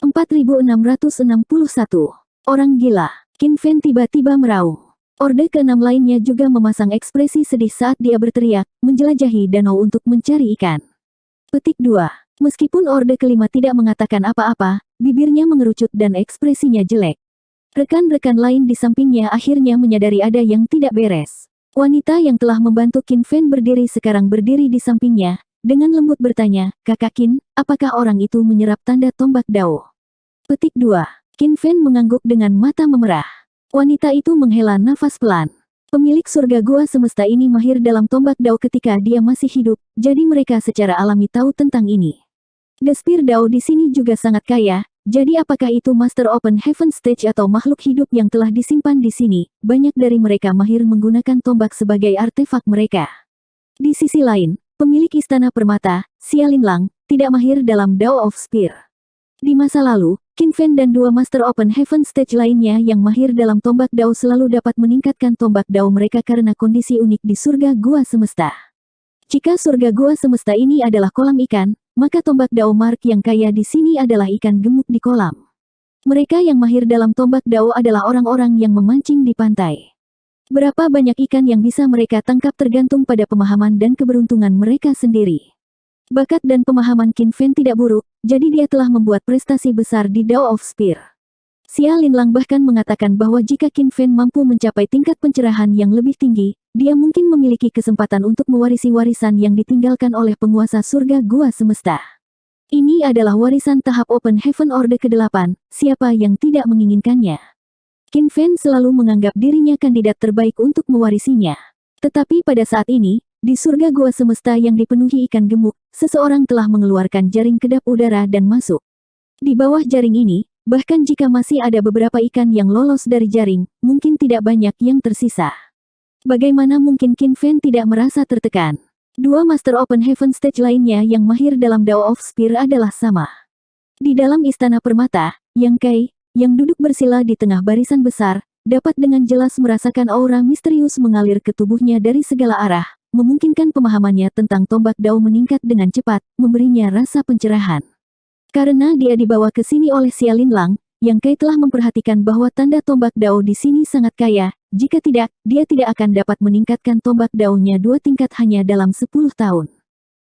4661. Orang gila. Qin Fen tiba-tiba meraung. Orde ke-6 lainnya juga memasang ekspresi sedih saat dia berteriak, menjelajahi danau untuk mencari ikan. Petik 2. Meskipun Orde ke-5 tidak mengatakan apa-apa, bibirnya mengerucut dan ekspresinya jelek. Rekan-rekan lain di sampingnya akhirnya menyadari ada yang tidak beres. Wanita yang telah membantu Qin Fen berdiri sekarang berdiri di sampingnya, dengan lembut bertanya, "Kakak Qin, apakah orang itu menyerap tanda tombak Dao?" Petik 2. Qin Fen mengangguk dengan mata memerah. Wanita itu menghela nafas pelan. Pemilik surga gua semesta ini mahir dalam tombak Dao ketika dia masih hidup, jadi mereka secara alami tahu tentang ini. Despir Dao di sini juga sangat kaya, jadi apakah itu Master Open Heaven Stage atau makhluk hidup yang telah disimpan di sini, banyak dari mereka mahir menggunakan tombak sebagai artefak mereka. Di sisi lain, pemilik Istana Permata, Xia Linlang, tidak mahir dalam Dao of Spear. Di masa lalu, Qin Fen dan dua Master Open Heaven Stage lainnya yang mahir dalam tombak Dao selalu dapat meningkatkan tombak Dao mereka karena kondisi unik di surga gua semesta. Jika surga gua semesta ini adalah kolam ikan, maka tombak Dao Mark yang kaya di sini adalah ikan gemuk di kolam. Mereka yang mahir dalam tombak Dao adalah orang-orang yang memancing di pantai. Berapa banyak ikan yang bisa mereka tangkap tergantung pada pemahaman dan keberuntungan mereka sendiri. Bakat dan pemahaman Qin Fen tidak buruk, jadi dia telah membuat prestasi besar di Dao of Spear. Xia Linlang bahkan mengatakan bahwa jika Qin Fen mampu mencapai tingkat pencerahan yang lebih tinggi, dia mungkin memiliki kesempatan untuk mewarisi warisan yang ditinggalkan oleh penguasa surga gua semesta. Ini adalah warisan tahap Open Heaven Orde ke-8, siapa yang tidak menginginkannya. Qin Fen selalu menganggap dirinya kandidat terbaik untuk mewarisinya. Tetapi pada saat ini, di surga gua semesta yang dipenuhi ikan gemuk, seseorang telah mengeluarkan jaring kedap udara dan masuk. Di bawah jaring ini, bahkan jika masih ada beberapa ikan yang lolos dari jaring, mungkin tidak banyak yang tersisa. Bagaimana mungkin Qin Fen tidak merasa tertekan? Dua Master Open Heaven Stage lainnya yang mahir dalam Dao of Spear adalah sama. Di dalam Istana Permata, Yang Kai, yang duduk bersila di tengah barisan besar, dapat dengan jelas merasakan aura misterius mengalir ke tubuhnya dari segala arah, memungkinkan pemahamannya tentang tombak Dao meningkat dengan cepat, memberinya rasa pencerahan. Karena dia dibawa ke sini oleh Xia Linlang, Yang Kai telah memperhatikan bahwa tanda tombak Dao di sini sangat kaya, jika tidak, dia tidak akan dapat meningkatkan tombak Dao-nya 2 tingkat hanya dalam 10 tahun.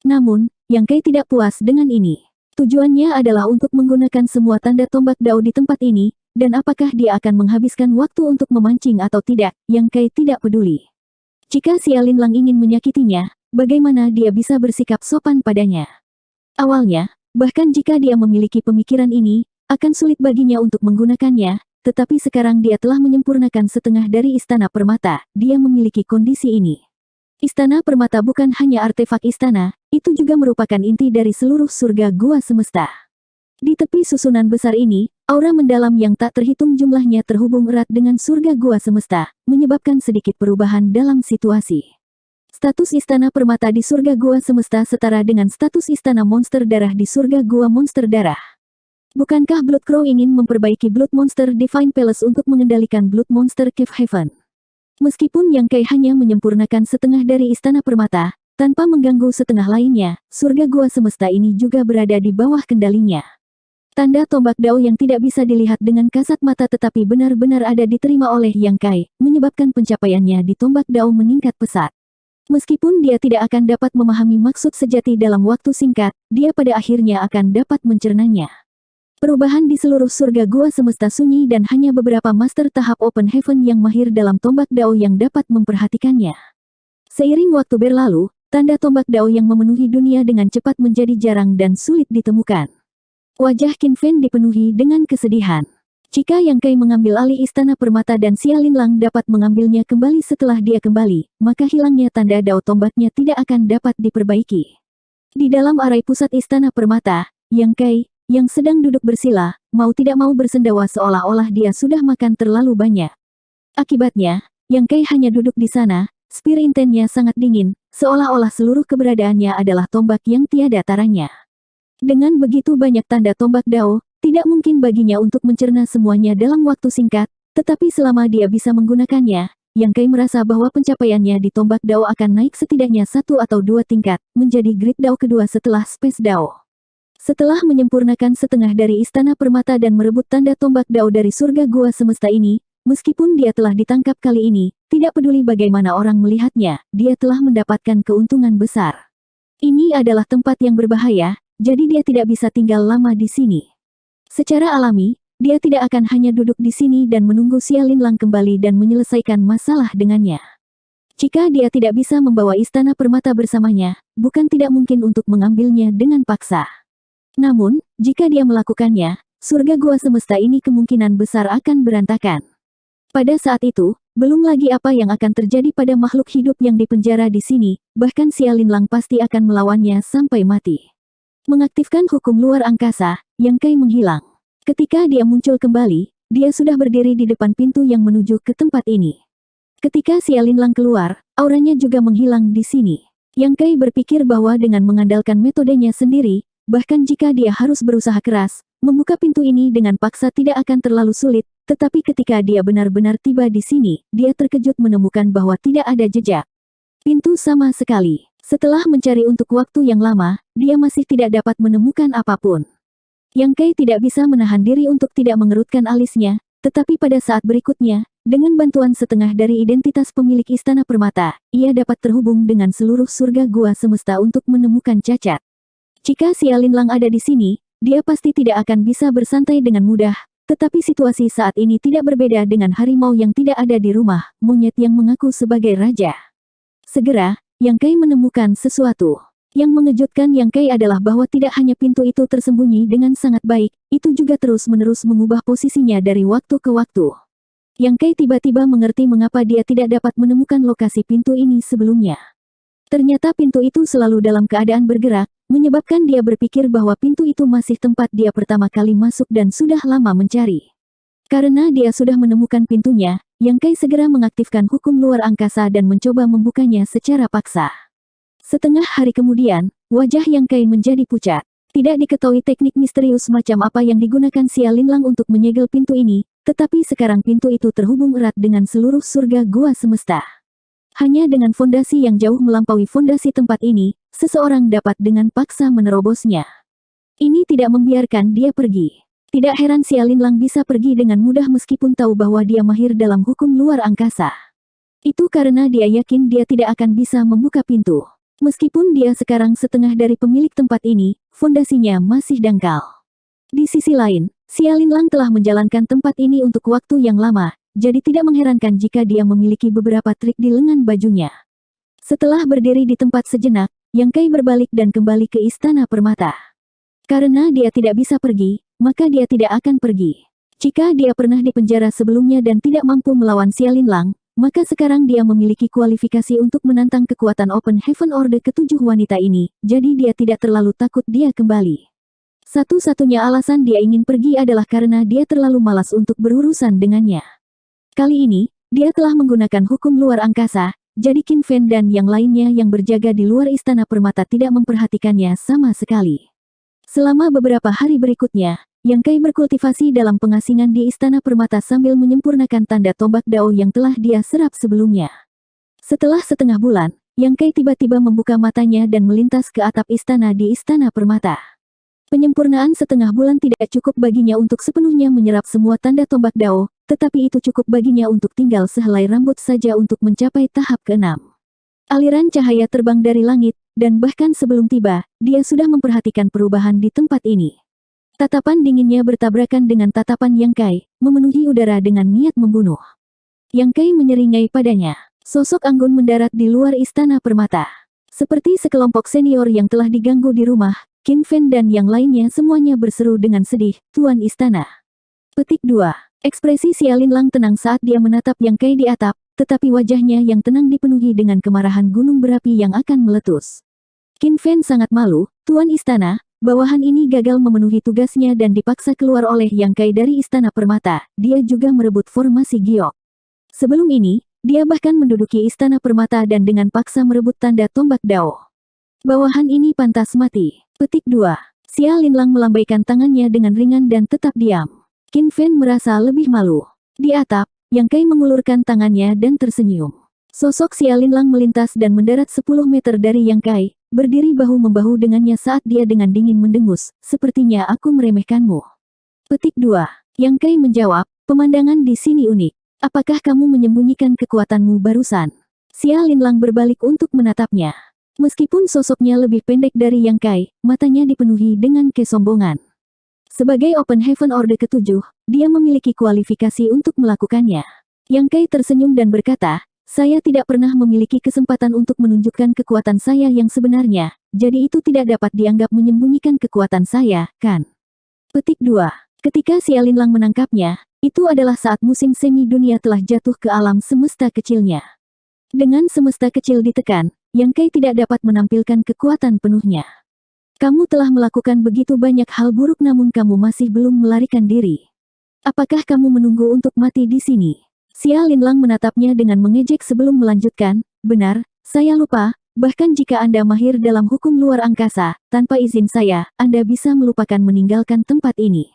Namun, Yang Kai tidak puas dengan ini. Tujuannya adalah untuk menggunakan semua tanda tombak Dao di tempat ini, dan apakah dia akan menghabiskan waktu untuk memancing atau tidak, Yang Kai tidak peduli. Jika Xia Linlang ingin menyakitinya, bagaimana dia bisa bersikap sopan padanya? Awalnya, bahkan jika dia memiliki pemikiran ini, akan sulit baginya untuk menggunakannya, tetapi sekarang dia telah menyempurnakan setengah dari Istana Permata, dia memiliki kondisi ini. Istana Permata bukan hanya artefak istana, itu juga merupakan inti dari seluruh surga gua semesta. Di tepi susunan besar ini, aura mendalam yang tak terhitung jumlahnya terhubung erat dengan surga gua semesta, menyebabkan sedikit perubahan dalam situasi. Status Istana Permata di surga gua semesta setara dengan status Istana Monster Darah di surga gua Monster Darah. Bukankah Blood Crow ingin memperbaiki Blood Monster Divine Palace untuk mengendalikan Blood Monster Cave Heaven? Meskipun Yang Kai hanya menyempurnakan setengah dari Istana Permata, tanpa mengganggu setengah lainnya, surga gua semesta ini juga berada di bawah kendalinya. Tanda tombak Dao yang tidak bisa dilihat dengan kasat mata tetapi benar-benar ada diterima oleh Yang Kai, menyebabkan pencapaiannya di tombak Dao meningkat pesat. Meskipun dia tidak akan dapat memahami maksud sejati dalam waktu singkat, dia pada akhirnya akan dapat mencernanya. Perubahan di seluruh surga gua semesta sunyi dan hanya beberapa master tahap Open Heaven yang mahir dalam tombak Dao yang dapat memperhatikannya. Seiring waktu berlalu, tanda tombak Dao yang memenuhi dunia dengan cepat menjadi jarang dan sulit ditemukan. Wajah Qin Fen dipenuhi dengan kesedihan. Jika Yang Kai mengambil alih Istana Permata dan Xia Linlang dapat mengambilnya kembali setelah dia kembali, maka hilangnya tanda Dao tombaknya tidak akan dapat diperbaiki. Di dalam arai pusat Istana Permata, Yang Kai, yang sedang duduk bersila, mau tidak mau bersendawa seolah-olah dia sudah makan terlalu banyak. Akibatnya, Yang Kai hanya duduk di sana, spir intennya sangat dingin, seolah-olah seluruh keberadaannya adalah tombak yang tiada taranya. Dengan begitu banyak tanda tombak Dao, tidak mungkin baginya untuk mencerna semuanya dalam waktu singkat, tetapi selama dia bisa menggunakannya, Yang Kai merasa bahwa pencapaiannya di tombak Dao akan naik setidaknya 1 atau 2 tingkat, menjadi Great Dao kedua setelah Space Dao. Setelah menyempurnakan setengah dari Istana Permata dan merebut tanda tombak Dao dari surga gua semesta ini, meskipun dia telah ditangkap kali ini, tidak peduli bagaimana orang melihatnya, dia telah mendapatkan keuntungan besar. Ini adalah tempat yang berbahaya, jadi dia tidak bisa tinggal lama di sini. Secara alami, dia tidak akan hanya duduk di sini dan menunggu Xia Linlang kembali dan menyelesaikan masalah dengannya. Jika dia tidak bisa membawa Istana Permata bersamanya, bukan tidak mungkin untuk mengambilnya dengan paksa. Namun, jika dia melakukannya, surga gua semesta ini kemungkinan besar akan berantakan. Pada saat itu, belum lagi apa yang akan terjadi pada makhluk hidup yang dipenjara di sini, bahkan Xia Linlang pasti akan melawannya sampai mati. Mengaktifkan hukum luar angkasa, Yang Kai menghilang. Ketika dia muncul kembali, dia sudah berdiri di depan pintu yang menuju ke tempat ini. Ketika Xia Linlang keluar, auranya juga menghilang di sini. Yang Kai berpikir bahwa dengan mengandalkan metodenya sendiri, bahkan jika dia harus berusaha keras, membuka pintu ini dengan paksa tidak akan terlalu sulit, tetapi ketika dia benar-benar tiba di sini, dia terkejut menemukan bahwa tidak ada jejak pintu sama sekali. Setelah mencari untuk waktu yang lama, dia masih tidak dapat menemukan apapun. Yang Kai tidak bisa menahan diri untuk tidak mengerutkan alisnya, tetapi pada saat berikutnya, dengan bantuan setengah dari identitas pemilik Istana Permata, ia dapat terhubung dengan seluruh surga gua semesta untuk menemukan cacat. Jika Xia Linlang ada di sini, dia pasti tidak akan bisa bersantai dengan mudah, tetapi situasi saat ini tidak berbeda dengan harimau yang tidak ada di rumah, monyet yang mengaku sebagai raja. Segera, Yang Kai menemukan sesuatu. Yang mengejutkan Yang Kai adalah bahwa tidak hanya pintu itu tersembunyi dengan sangat baik, itu juga terus-menerus mengubah posisinya dari waktu ke waktu. Yang Kai tiba-tiba mengerti mengapa dia tidak dapat menemukan lokasi pintu ini sebelumnya. Ternyata pintu itu selalu dalam keadaan bergerak, menyebabkan dia berpikir bahwa pintu itu masih tempat dia pertama kali masuk dan sudah lama mencari. Karena dia sudah menemukan pintunya, Yang Kai segera mengaktifkan hukum luar angkasa dan mencoba membukanya secara paksa. Setengah hari kemudian, wajah Yang Kai menjadi pucat. Tidak diketahui teknik misterius macam apa yang digunakan Xia Linlang untuk menyegel pintu ini, tetapi sekarang pintu itu terhubung erat dengan seluruh surga gua semesta. Hanya dengan fondasi yang jauh melampaui fondasi tempat ini, seseorang dapat dengan paksa menerobosnya. Ini tidak membiarkan dia pergi. Tidak heran Xia Linlang bisa pergi dengan mudah meskipun tahu bahwa dia mahir dalam hukum luar angkasa. Itu karena dia yakin dia tidak akan bisa membuka pintu. Meskipun dia sekarang setengah dari pemilik tempat ini, fondasinya masih dangkal. Di sisi lain, Xia Linlang telah menjalankan tempat ini untuk waktu yang lama, jadi tidak mengherankan jika dia memiliki beberapa trik di lengan bajunya. Setelah berdiri di tempat sejenak, Yang Kai berbalik dan kembali ke Istana Permata. Karena dia tidak bisa pergi, maka dia tidak akan pergi. Jika dia pernah dipenjara sebelumnya dan tidak mampu melawan Xia Linlang, maka sekarang dia memiliki kualifikasi untuk menantang kekuatan Open Heaven Orde ketujuh wanita ini, jadi dia tidak terlalu takut dia kembali. Satu-satunya alasan dia ingin pergi adalah karena dia terlalu malas untuk berurusan dengannya. Kali ini, dia telah menggunakan hukum luar angkasa, jadi Qin Fen dan yang lainnya yang berjaga di luar Istana Permata tidak memperhatikannya sama sekali. Selama beberapa hari berikutnya, Yang Kai berkultivasi dalam pengasingan di Istana Permata sambil menyempurnakan tanda tombak Dao yang telah dia serap sebelumnya. Setelah setengah bulan, Yang Kai tiba-tiba membuka matanya dan melintas ke atap istana di Istana Permata. Penyempurnaan setengah bulan tidak cukup baginya untuk sepenuhnya menyerap semua tanda tombak Dao, tetapi itu cukup baginya untuk tinggal sehelai rambut saja untuk mencapai tahap ke-6. Aliran cahaya terbang dari langit, dan bahkan sebelum tiba, dia sudah memperhatikan perubahan di tempat ini. Tatapan dinginnya bertabrakan dengan tatapan Yang Kai, memenuhi udara dengan niat membunuh. Yang Kai menyeringai padanya. Sosok anggun mendarat di luar Istana Permata. Seperti sekelompok senior yang telah diganggu di rumah, Qin Fen dan yang lainnya semuanya berseru dengan sedih, Tuan Istana. Petik 2. Ekspresi Xia Linlang tenang saat dia menatap Yang Kai di atap, tetapi wajahnya yang tenang dipenuhi dengan kemarahan gunung berapi yang akan meletus. Qin Fen sangat malu, Tuan Istana, bawahan ini gagal memenuhi tugasnya dan dipaksa keluar oleh Yang Kai dari Istana Permata, dia juga merebut formasi giok. Sebelum ini, dia bahkan menduduki Istana Permata dan dengan paksa merebut tanda tombak Dao. Bawahan ini pantas mati. Petik 2. Xia Linlang melambaikan tangannya dengan ringan dan tetap diam. Qin Fen merasa lebih malu. Di atap, Yang Kai mengulurkan tangannya dan tersenyum. Sosok Xia Linlang melintas dan mendarat 10 meter dari Yang Kai, berdiri bahu-membahu dengannya saat dia dengan dingin mendengus, sepertinya aku meremehkanmu. Petik 2. Yang Kai menjawab, pemandangan di sini unik. Apakah kamu menyembunyikan kekuatanmu barusan? Xia Linlang berbalik untuk menatapnya. Meskipun sosoknya lebih pendek dari Yang Kai, matanya dipenuhi dengan kesombongan. Sebagai Open Heaven Orde ke-7, dia memiliki kualifikasi untuk melakukannya. Yang Kai tersenyum dan berkata, saya tidak pernah memiliki kesempatan untuk menunjukkan kekuatan saya yang sebenarnya, jadi itu tidak dapat dianggap menyembunyikan kekuatan saya, kan? Petik 2. Ketika Xia Linlang menangkapnya, itu adalah saat musim semi dunia telah jatuh ke alam semesta kecilnya. Dengan semesta kecil ditekan, Yang Kai tidak dapat menampilkan kekuatan penuhnya. Kamu telah melakukan begitu banyak hal buruk namun kamu masih belum melarikan diri. Apakah kamu menunggu untuk mati di sini? Xia Linlang menatapnya dengan mengejek sebelum melanjutkan, benar, saya lupa, bahkan jika Anda mahir dalam hukum luar angkasa, tanpa izin saya, Anda bisa melupakan meninggalkan tempat ini.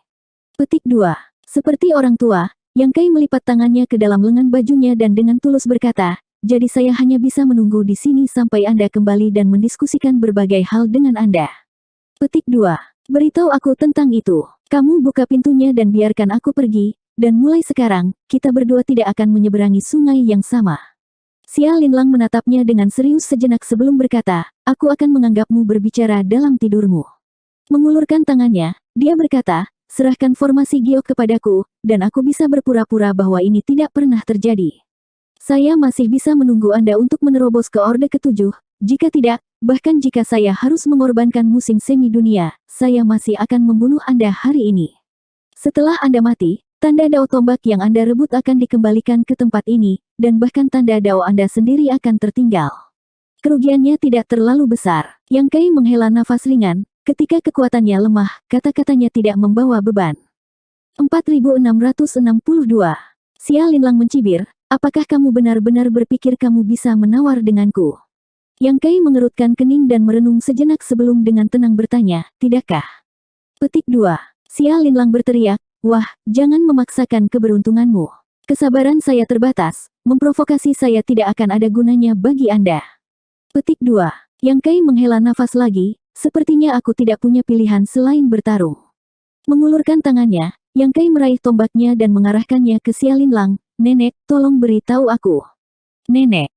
Petik 2. Seperti orang tua, Yang Kai melipat tangannya ke dalam lengan bajunya dan dengan tulus berkata, jadi saya hanya bisa menunggu di sini sampai Anda kembali dan mendiskusikan berbagai hal dengan Anda. Petik 2. Beritahu aku tentang itu. Kamu buka pintunya dan biarkan aku pergi. Dan mulai sekarang, kita berdua tidak akan menyeberangi sungai yang sama. Xia Linlang menatapnya dengan serius sejenak sebelum berkata, aku akan menganggapmu berbicara dalam tidurmu. Mengulurkan tangannya, dia berkata, serahkan formasi giok kepadaku, dan aku bisa berpura-pura bahwa ini tidak pernah terjadi. Saya masih bisa menunggu Anda untuk menerobos ke Orde ke-7, jika tidak, bahkan jika saya harus mengorbankan musim semi dunia, saya masih akan membunuh Anda hari ini. Setelah Anda mati, tanda dao tombak yang Anda rebut akan dikembalikan ke tempat ini, dan bahkan tanda dao Anda sendiri akan tertinggal. Kerugiannya tidak terlalu besar. Yang Kai menghela nafas ringan, ketika kekuatannya lemah, kata-katanya tidak membawa beban. 4662. Xia Linlang mencibir, apakah kamu benar-benar berpikir kamu bisa menawar denganku? Yang Kai mengerutkan kening dan merenung sejenak sebelum dengan tenang bertanya, tidakkah? Petik 2. Xia Linlang berteriak, wah, jangan memaksakan keberuntunganmu. Kesabaran saya terbatas, memprovokasi saya tidak akan ada gunanya bagi Anda. Petik 2. Yang Kai menghela nafas lagi, sepertinya aku tidak punya pilihan selain bertarung. Mengulurkan tangannya, Yang Kai meraih tombaknya dan mengarahkannya ke Xia Linlang, nenek, tolong beritahu aku. Nenek,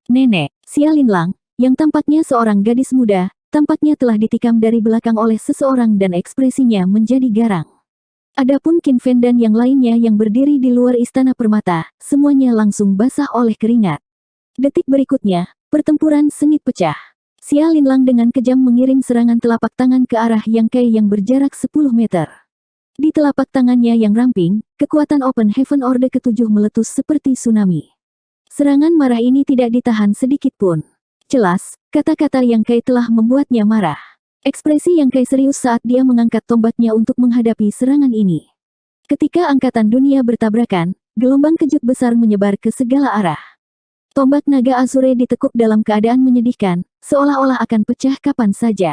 Xia Linlang, yang tampaknya seorang gadis muda, tampaknya telah ditikam dari belakang oleh seseorang dan ekspresinya menjadi garang. Adapun Qin Fen dan yang lainnya yang berdiri di luar istana permata, semuanya langsung basah oleh keringat. Detik berikutnya, pertempuran sengit pecah. Xia Linlang dengan kejam mengirim serangan telapak tangan ke arah Yang Kai yang berjarak 10 meter. Di telapak tangannya yang ramping, kekuatan Open Heaven Orde ke-7 meletus seperti tsunami. Serangan marah ini tidak ditahan sedikit pun. Jelas, kata-kata Yang Kai telah membuatnya marah. Ekspresi Yang Kai serius saat dia mengangkat tombaknya untuk menghadapi serangan ini. Ketika angkatan dunia bertabrakan, gelombang kejut besar menyebar ke segala arah. Tombak naga Azure ditekuk dalam keadaan menyedihkan, seolah-olah akan pecah kapan saja.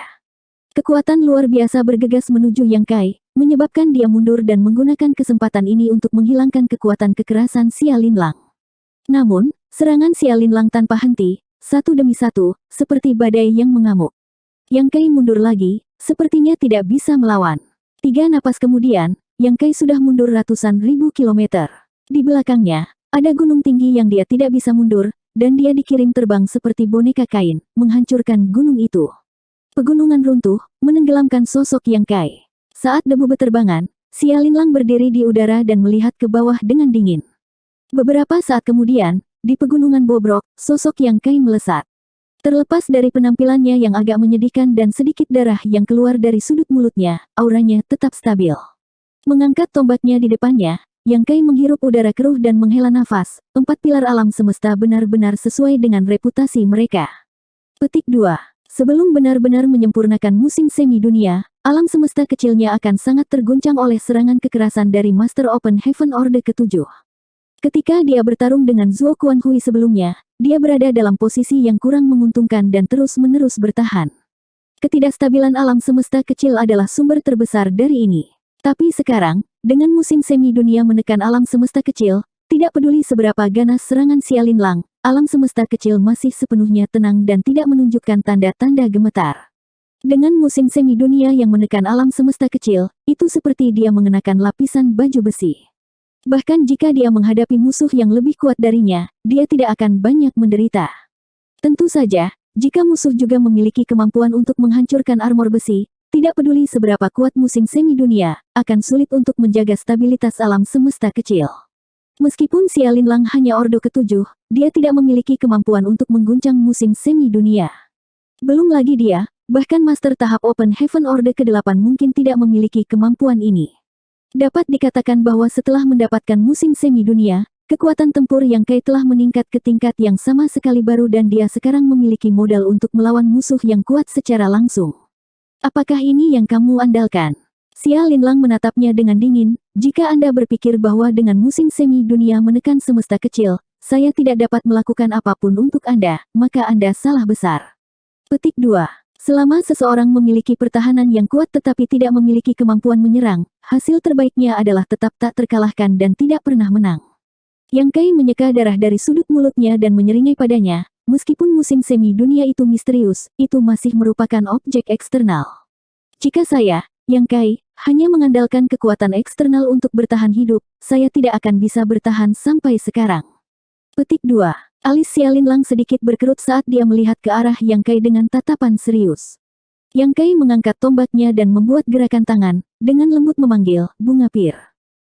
Kekuatan luar biasa bergegas menuju Yang Kai, menyebabkan dia mundur dan menggunakan kesempatan ini untuk menghilangkan kekuatan kekerasan Xia Linlang. Namun, serangan Xia Linlang tanpa henti, satu demi satu, seperti badai yang mengamuk. Yang Kai mundur lagi, sepertinya tidak bisa melawan. 3 napas kemudian, Yang Kai sudah mundur ratusan ribu kilometer. Di belakangnya, ada gunung tinggi yang dia tidak bisa mundur, dan dia dikirim terbang seperti boneka kain, menghancurkan gunung itu. Pegunungan runtuh, menenggelamkan sosok Yang Kai. Saat debu beterbangan, Xia Linlang berdiri di udara dan melihat ke bawah dengan dingin. Beberapa saat kemudian, di pegunungan bobrok, sosok Yang Kai melesat. Terlepas dari penampilannya yang agak menyedihkan dan sedikit darah yang keluar dari sudut mulutnya, auranya tetap stabil. Mengangkat tombaknya di depannya, Yang Kai menghirup udara keruh dan menghela nafas. 4 pilar alam semesta benar-benar sesuai dengan reputasi mereka. Petik 2. Sebelum benar-benar menyempurnakan musim semi dunia, alam semesta kecilnya akan sangat terguncang oleh serangan kekerasan dari Master Open Heaven Orde ke-7. Ketika dia bertarung dengan Zhuo Quanhui sebelumnya, dia berada dalam posisi yang kurang menguntungkan dan terus-menerus bertahan. Ketidakstabilan alam semesta kecil adalah sumber terbesar dari ini. Tapi sekarang, dengan musim semi dunia menekan alam semesta kecil, tidak peduli seberapa ganas serangan Xia Linlang, alam semesta kecil masih sepenuhnya tenang dan tidak menunjukkan tanda-tanda gemetar. Dengan musim semi dunia yang menekan alam semesta kecil, itu seperti dia mengenakan lapisan baju besi. Bahkan jika dia menghadapi musuh yang lebih kuat darinya, dia tidak akan banyak menderita. Tentu saja, jika musuh juga memiliki kemampuan untuk menghancurkan armor besi, tidak peduli seberapa kuat musim semi dunia, akan sulit untuk menjaga stabilitas alam semesta kecil. Meskipun Xia Linlang hanya Ordo ke-7, dia tidak memiliki kemampuan untuk mengguncang musim semi dunia. Belum lagi dia, bahkan Master tahap Open Heaven Orde ke-8 mungkin tidak memiliki kemampuan ini. Dapat dikatakan bahwa setelah mendapatkan musim semi dunia, kekuatan tempur Yang Kai telah meningkat ke tingkat yang sama sekali baru dan dia sekarang memiliki modal untuk melawan musuh yang kuat secara langsung. Apakah ini yang kamu andalkan? Xia Linlang menatapnya dengan dingin, jika Anda berpikir bahwa dengan musim semi dunia menekan semesta kecil, saya tidak dapat melakukan apapun untuk Anda, maka Anda salah besar. Petik 2. Selama seseorang memiliki pertahanan yang kuat tetapi tidak memiliki kemampuan menyerang, hasil terbaiknya adalah tetap tak terkalahkan dan tidak pernah menang. Yang Kai menyeka darah dari sudut mulutnya dan menyeringai padanya, meskipun musim semi dunia itu misterius, itu masih merupakan objek eksternal. Jika saya, Yang Kai, hanya mengandalkan kekuatan eksternal untuk bertahan hidup, saya tidak akan bisa bertahan sampai sekarang. Petik 2. Alis Xia Linlang sedikit berkerut saat dia melihat ke arah Yang Kai dengan tatapan serius. Yang Kai mengangkat tombaknya dan membuat gerakan tangan, dengan lembut memanggil, Bunga Pir.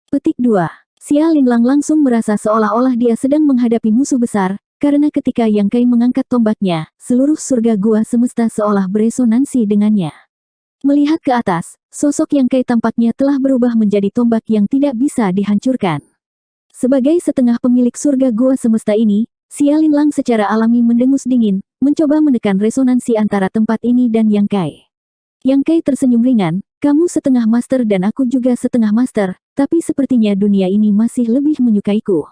Petik 2. Xia Linlang langsung merasa seolah-olah dia sedang menghadapi musuh besar, karena ketika Yang Kai mengangkat tombaknya, seluruh surga gua semesta seolah beresonansi dengannya. Melihat ke atas, sosok Yang Kai tampaknya telah berubah menjadi tombak yang tidak bisa dihancurkan. Sebagai setengah pemilik surga gua semesta ini, Xia Linlang secara alami mendengus dingin, mencoba menekan resonansi antara tempat ini dan Yang Kai. Yang Kai tersenyum ringan, kamu setengah master dan aku juga setengah master, tapi sepertinya dunia ini masih lebih menyukaiku.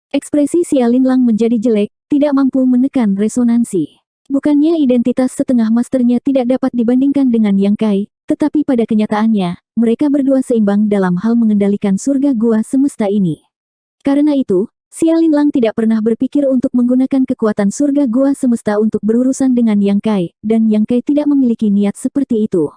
Ekspresi Xia Linlang menjadi jelek, tidak mampu menekan resonansi. Bukannya identitas setengah masternya tidak dapat dibandingkan dengan Yang Kai, tetapi pada kenyataannya, mereka berdua seimbang dalam hal mengendalikan surga gua semesta ini. Karena itu, Xia Linlang tidak pernah berpikir untuk menggunakan kekuatan surga gua semesta untuk berurusan dengan Yang Kai, dan Yang Kai tidak memiliki niat seperti itu.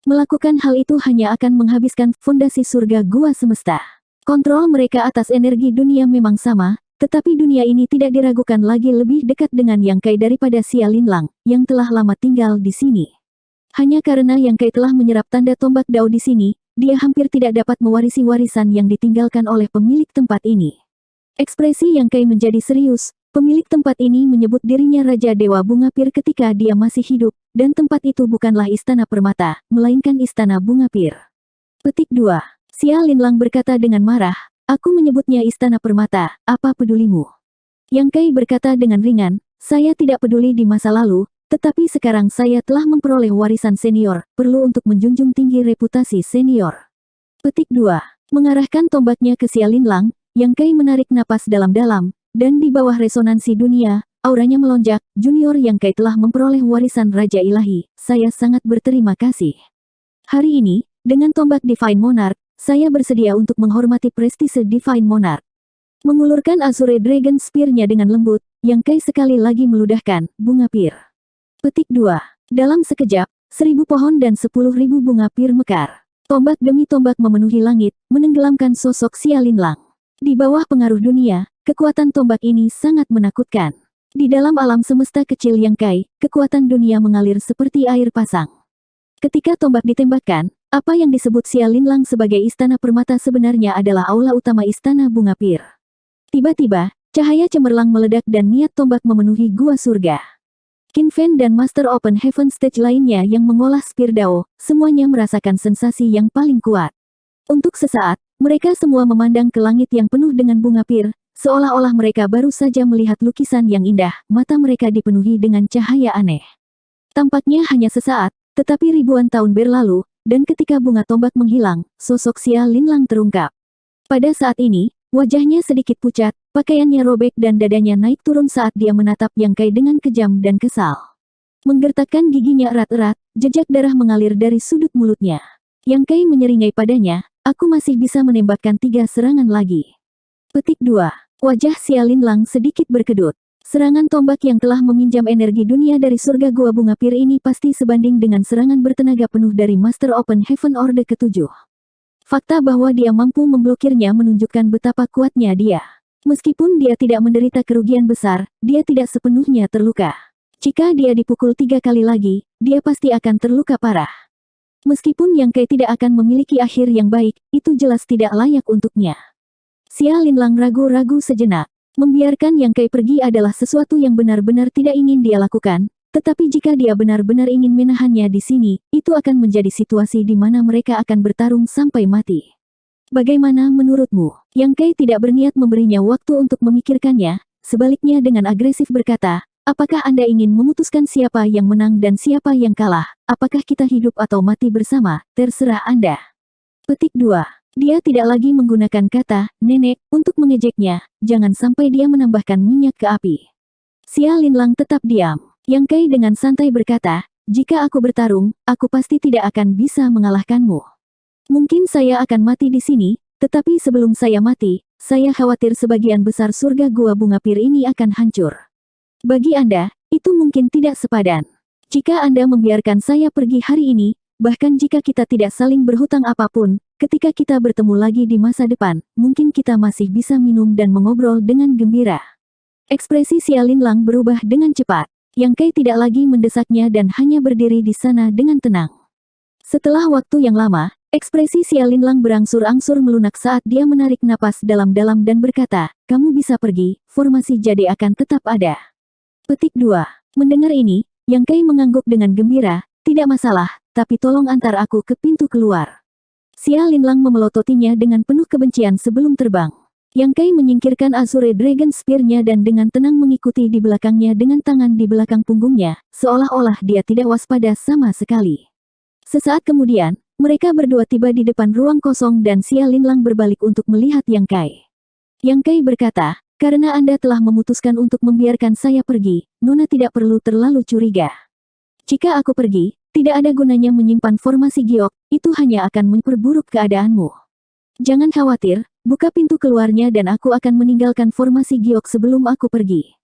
Melakukan hal itu hanya akan menghabiskan fondasi surga gua semesta. Kontrol mereka atas energi dunia memang sama, tetapi dunia ini tidak diragukan lagi lebih dekat dengan Yang Kai daripada Xia Linlang, yang telah lama tinggal di sini. Hanya karena Yang Kai telah menyerap tanda tombak Dao di sini, dia hampir tidak dapat mewarisi warisan yang ditinggalkan oleh pemilik tempat ini. Ekspresi Yang Kai menjadi serius, pemilik tempat ini menyebut dirinya Raja Dewa Bunga Pir ketika dia masih hidup, dan tempat itu bukanlah Istana Permata, melainkan Istana Bunga Pir. Petik 2. Xia Linlang berkata dengan marah, aku menyebutnya Istana Permata, apa pedulimu? Yang Kai berkata dengan ringan, saya tidak peduli di masa lalu, tetapi sekarang saya telah memperoleh warisan senior, perlu untuk menjunjung tinggi reputasi senior. Petik 2. Mengarahkan tombaknya ke Xia Linlang, Yang Kai menarik napas dalam-dalam, dan di bawah resonansi dunia, auranya melonjak, junior Yang Kai telah memperoleh warisan Raja Ilahi, saya sangat berterima kasih. Hari ini, dengan tombak Divine Monarch, saya bersedia untuk menghormati prestise Divine Monarch. Mengulurkan Azure Dragon Spear-nya dengan lembut, Yang Kai sekali lagi meludahkan, Bunga Pir. Petik 2. Dalam sekejap, 1000 pohon dan 10.000 bunga pir mekar. Tombak demi tombak memenuhi langit, menenggelamkan sosok Xia Linlang. Di bawah pengaruh dunia, kekuatan tombak ini sangat menakutkan. Di dalam alam semesta kecil Yang Kai, kekuatan dunia mengalir seperti air pasang. Ketika tombak ditembakkan, apa yang disebut Xia Linlang sebagai Istana Permata sebenarnya adalah aula utama Istana Bunga Pir. Tiba-tiba, cahaya cemerlang meledak dan niat tombak memenuhi gua surga. Qin Fen dan Master Open Heaven Stage lainnya yang mengolah Spear Dao, semuanya merasakan sensasi yang paling kuat. Untuk sesaat, mereka semua memandang ke langit yang penuh dengan bunga pir, seolah-olah mereka baru saja melihat lukisan yang indah, mata mereka dipenuhi dengan cahaya aneh. Tampaknya hanya sesaat, tetapi ribuan tahun berlalu, dan ketika bunga tombak menghilang, sosok Xia Linlang terungkap. Pada saat ini, wajahnya sedikit pucat, pakaiannya robek dan dadanya naik turun saat dia menatap Yang Kai dengan kejam dan kesal. Menggertakkan giginya erat-erat, jejak darah mengalir dari sudut mulutnya. Yang Kai menyeringai padanya, aku masih bisa menembakkan 3 serangan lagi. Petik 2. Wajah Xia Linlang sedikit berkedut. Serangan tombak yang telah meminjam energi dunia dari surga Gua Bunga Pir ini pasti sebanding dengan serangan bertenaga penuh dari Master Open Heaven Orde ke-7. Fakta bahwa dia mampu memblokirnya menunjukkan betapa kuatnya dia. Meskipun dia tidak menderita kerugian besar, dia tidak sepenuhnya terluka. Jika dia dipukul 3 kali lagi, dia pasti akan terluka parah. Meskipun Yang Kai tidak akan memiliki akhir yang baik, itu jelas tidak layak untuknya. Xia Linlang ragu-ragu sejenak. Membiarkan Yang Kai pergi adalah sesuatu yang benar-benar tidak ingin dia lakukan, tetapi jika dia benar-benar ingin menahannya di sini, itu akan menjadi situasi di mana mereka akan bertarung sampai mati. Bagaimana menurutmu? Yang Kai tidak berniat memberinya waktu untuk memikirkannya, sebaliknya dengan agresif berkata, apakah Anda ingin memutuskan siapa yang menang dan siapa yang kalah? Apakah kita hidup atau mati bersama? Terserah Anda. Petik 2. Dia tidak lagi menggunakan kata, nenek, untuk mengejeknya, jangan sampai dia menambahkan minyak ke api. Xia Linlang tetap diam. Yang Kai dengan santai berkata, jika aku bertarung, aku pasti tidak akan bisa mengalahkanmu. Mungkin saya akan mati di sini, tetapi sebelum saya mati, saya khawatir sebagian besar surga Gua Bunga Pir ini akan hancur. Bagi Anda, itu mungkin tidak sepadan. Jika Anda membiarkan saya pergi hari ini, bahkan jika kita tidak saling berhutang apapun, ketika kita bertemu lagi di masa depan, mungkin kita masih bisa minum dan mengobrol dengan gembira. Ekspresi Xia Linlang berubah dengan cepat. Yang Kai tidak lagi mendesaknya dan hanya berdiri di sana dengan tenang. Setelah waktu yang lama, ekspresi Xia Linlang berangsur-angsur melunak saat dia menarik napas dalam-dalam dan berkata, kamu bisa pergi, formasi jadi akan tetap ada. Petik 2. Mendengar ini, Yang Kai mengangguk dengan gembira, tidak masalah, tapi tolong antar aku ke pintu keluar. Xia Linlang memelototinya dengan penuh kebencian sebelum terbang. Yang Kai menyingkirkan Azure Dragon Spear-nya dan dengan tenang mengikuti di belakangnya dengan tangan di belakang punggungnya, seolah-olah dia tidak waspada sama sekali. Sesaat kemudian, mereka berdua tiba di depan ruang kosong dan Xia Linlang berbalik untuk melihat Yang Kai. Yang Kai berkata, karena Anda telah memutuskan untuk membiarkan saya pergi, Nona tidak perlu terlalu curiga. Jika aku pergi, tidak ada gunanya menyimpan formasi giok, itu hanya akan memperburuk keadaanmu. Jangan khawatir, buka pintu keluarnya dan aku akan meninggalkan formasi giok sebelum aku pergi.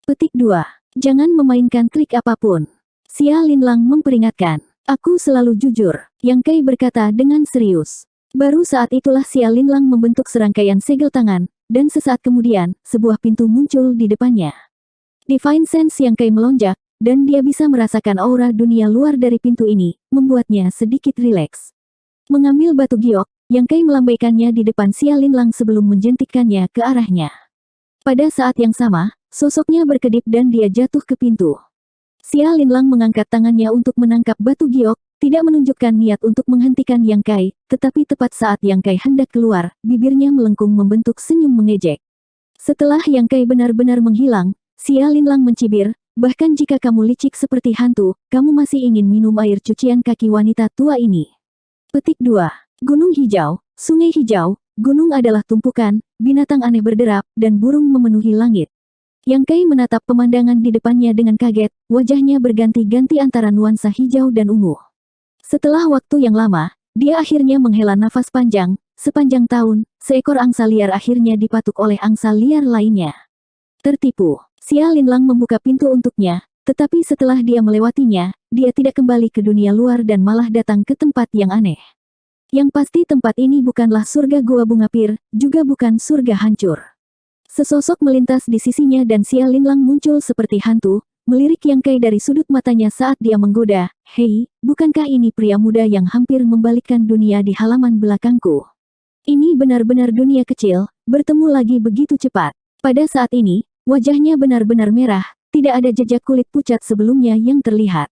Petik 2. Jangan memainkan trik apapun. Xia Linlang memperingatkan. Aku selalu jujur, Yang Kai berkata dengan serius. Baru saat itulah Xia Linlang membentuk serangkaian segel tangan, dan sesaat kemudian, sebuah pintu muncul di depannya. Divine Sense Yang Kai melonjak, dan dia bisa merasakan aura dunia luar dari pintu ini, membuatnya sedikit rileks. Mengambil batu giok, Yang Kai melambaikannya di depan Xia Linlang sebelum menjentikkannya ke arahnya. Pada saat yang sama, sosoknya berkedip dan dia jatuh ke pintu. Xia Linlang mengangkat tangannya untuk menangkap batu giok, tidak menunjukkan niat untuk menghentikan Yang Kai, tetapi tepat saat Yang Kai hendak keluar, bibirnya melengkung membentuk senyum mengejek. Setelah Yang Kai benar-benar menghilang, Xia Linlang mencibir, bahkan jika kamu licik seperti hantu, kamu masih ingin minum air cucian kaki wanita tua ini. Petik 2. Gunung hijau, sungai hijau, gunung adalah tumpukan, binatang aneh berderap, dan burung memenuhi langit. Yang Kai menatap pemandangan di depannya dengan kaget, wajahnya berganti-ganti antara nuansa hijau dan ungu. Setelah waktu yang lama, dia akhirnya menghela nafas panjang, sepanjang tahun, seekor angsa liar akhirnya dipatuk oleh angsa liar lainnya. Tertipu, Xia Linlang membuka pintu untuknya, tetapi setelah dia melewatinya, dia tidak kembali ke dunia luar dan malah datang ke tempat yang aneh. Yang pasti tempat ini bukanlah surga Gua Bunga Pir, juga bukan surga hancur. Sesosok melintas di sisinya dan Xia Linlang muncul seperti hantu, melirik Yang Kai dari sudut matanya saat dia menggoda, hei, bukankah ini pria muda yang hampir membalikkan dunia di halaman belakangku? Ini benar-benar dunia kecil, bertemu lagi begitu cepat. Pada saat ini, wajahnya benar-benar merah, tidak ada jejak kulit pucat sebelumnya yang terlihat.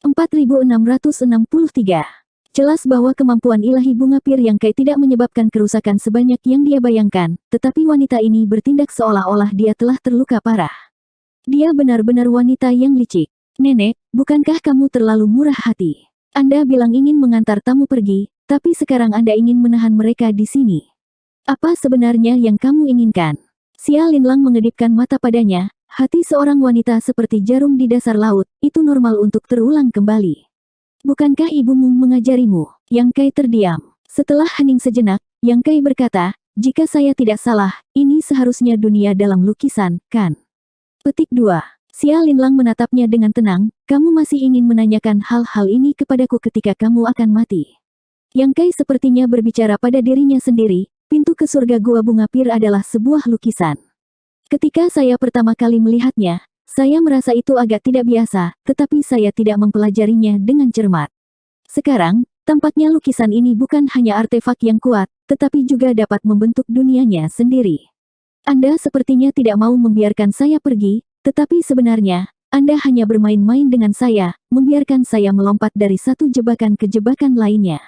4663. Jelas bahwa kemampuan ilahi bunga pir Yang Kai tidak menyebabkan kerusakan sebanyak yang dia bayangkan, tetapi wanita ini bertindak seolah-olah dia telah terluka parah. Dia benar-benar wanita yang licik. Nenek, bukankah kamu terlalu murah hati? Anda bilang ingin mengantar tamu pergi, tapi sekarang Anda ingin menahan mereka di sini. Apa sebenarnya yang kamu inginkan? Xia Linlang mengedipkan mata padanya, hati seorang wanita seperti jarum di dasar laut, itu normal untuk terulang kembali. Bukankah ibumu mengajarimu? Yang Kai terdiam. Setelah hening sejenak, Yang Kai berkata, jika saya tidak salah, ini seharusnya dunia dalam lukisan, kan? Petik 2. Xia Linlang menatapnya dengan tenang, kamu masih ingin menanyakan hal-hal ini kepadaku ketika kamu akan mati. Yang Kai sepertinya berbicara pada dirinya sendiri, pintu ke surga Gua Bunga Pir adalah sebuah lukisan. Ketika saya pertama kali melihatnya, saya merasa itu agak tidak biasa, tetapi saya tidak mempelajarinya dengan cermat. Sekarang, tampaknya lukisan ini bukan hanya artefak yang kuat, tetapi juga dapat membentuk dunianya sendiri. Anda sepertinya tidak mau membiarkan saya pergi, tetapi sebenarnya, Anda hanya bermain-main dengan saya, membiarkan saya melompat dari satu jebakan ke jebakan lainnya.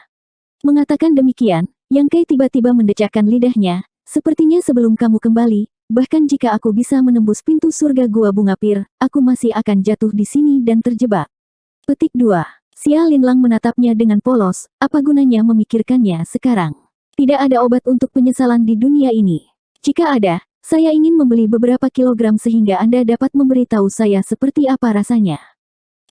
Mengatakan demikian, Yang Kai tiba-tiba mendecakkan lidahnya, sepertinya sebelum kamu kembali, bahkan jika aku bisa menembus pintu surga Gua Bunga Pir, aku masih akan jatuh di sini dan terjebak. Petik 2. Xia Linlang menatapnya dengan polos, apa gunanya memikirkannya sekarang? Tidak ada obat untuk penyesalan di dunia ini. Jika ada, saya ingin membeli beberapa kilogram sehingga Anda dapat memberitahu saya seperti apa rasanya.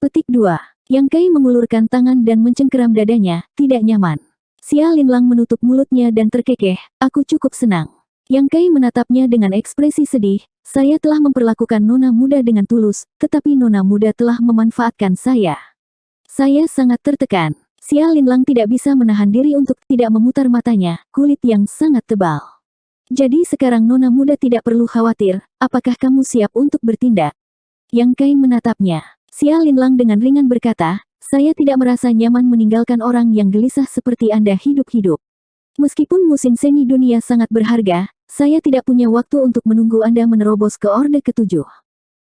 Petik 2. Yang Kai mengulurkan tangan dan mencengkeram dadanya, tidak nyaman. Xia Linlang menutup mulutnya dan terkekeh, aku cukup senang. Yang Kai menatapnya dengan ekspresi sedih, saya telah memperlakukan nona muda dengan tulus, tetapi nona muda telah memanfaatkan saya. Saya sangat tertekan. Xia Linlang tidak bisa menahan diri untuk tidak memutar matanya, kulit yang sangat tebal. Jadi sekarang nona muda tidak perlu khawatir, apakah kamu siap untuk bertindak? Yang Kai menatapnya. Xia Linlang dengan ringan berkata, saya tidak merasa nyaman meninggalkan orang yang gelisah seperti Anda hidup-hidup. Meskipun musim semi dunia sangat berharga, saya tidak punya waktu untuk menunggu Anda menerobos ke Orde ke-7.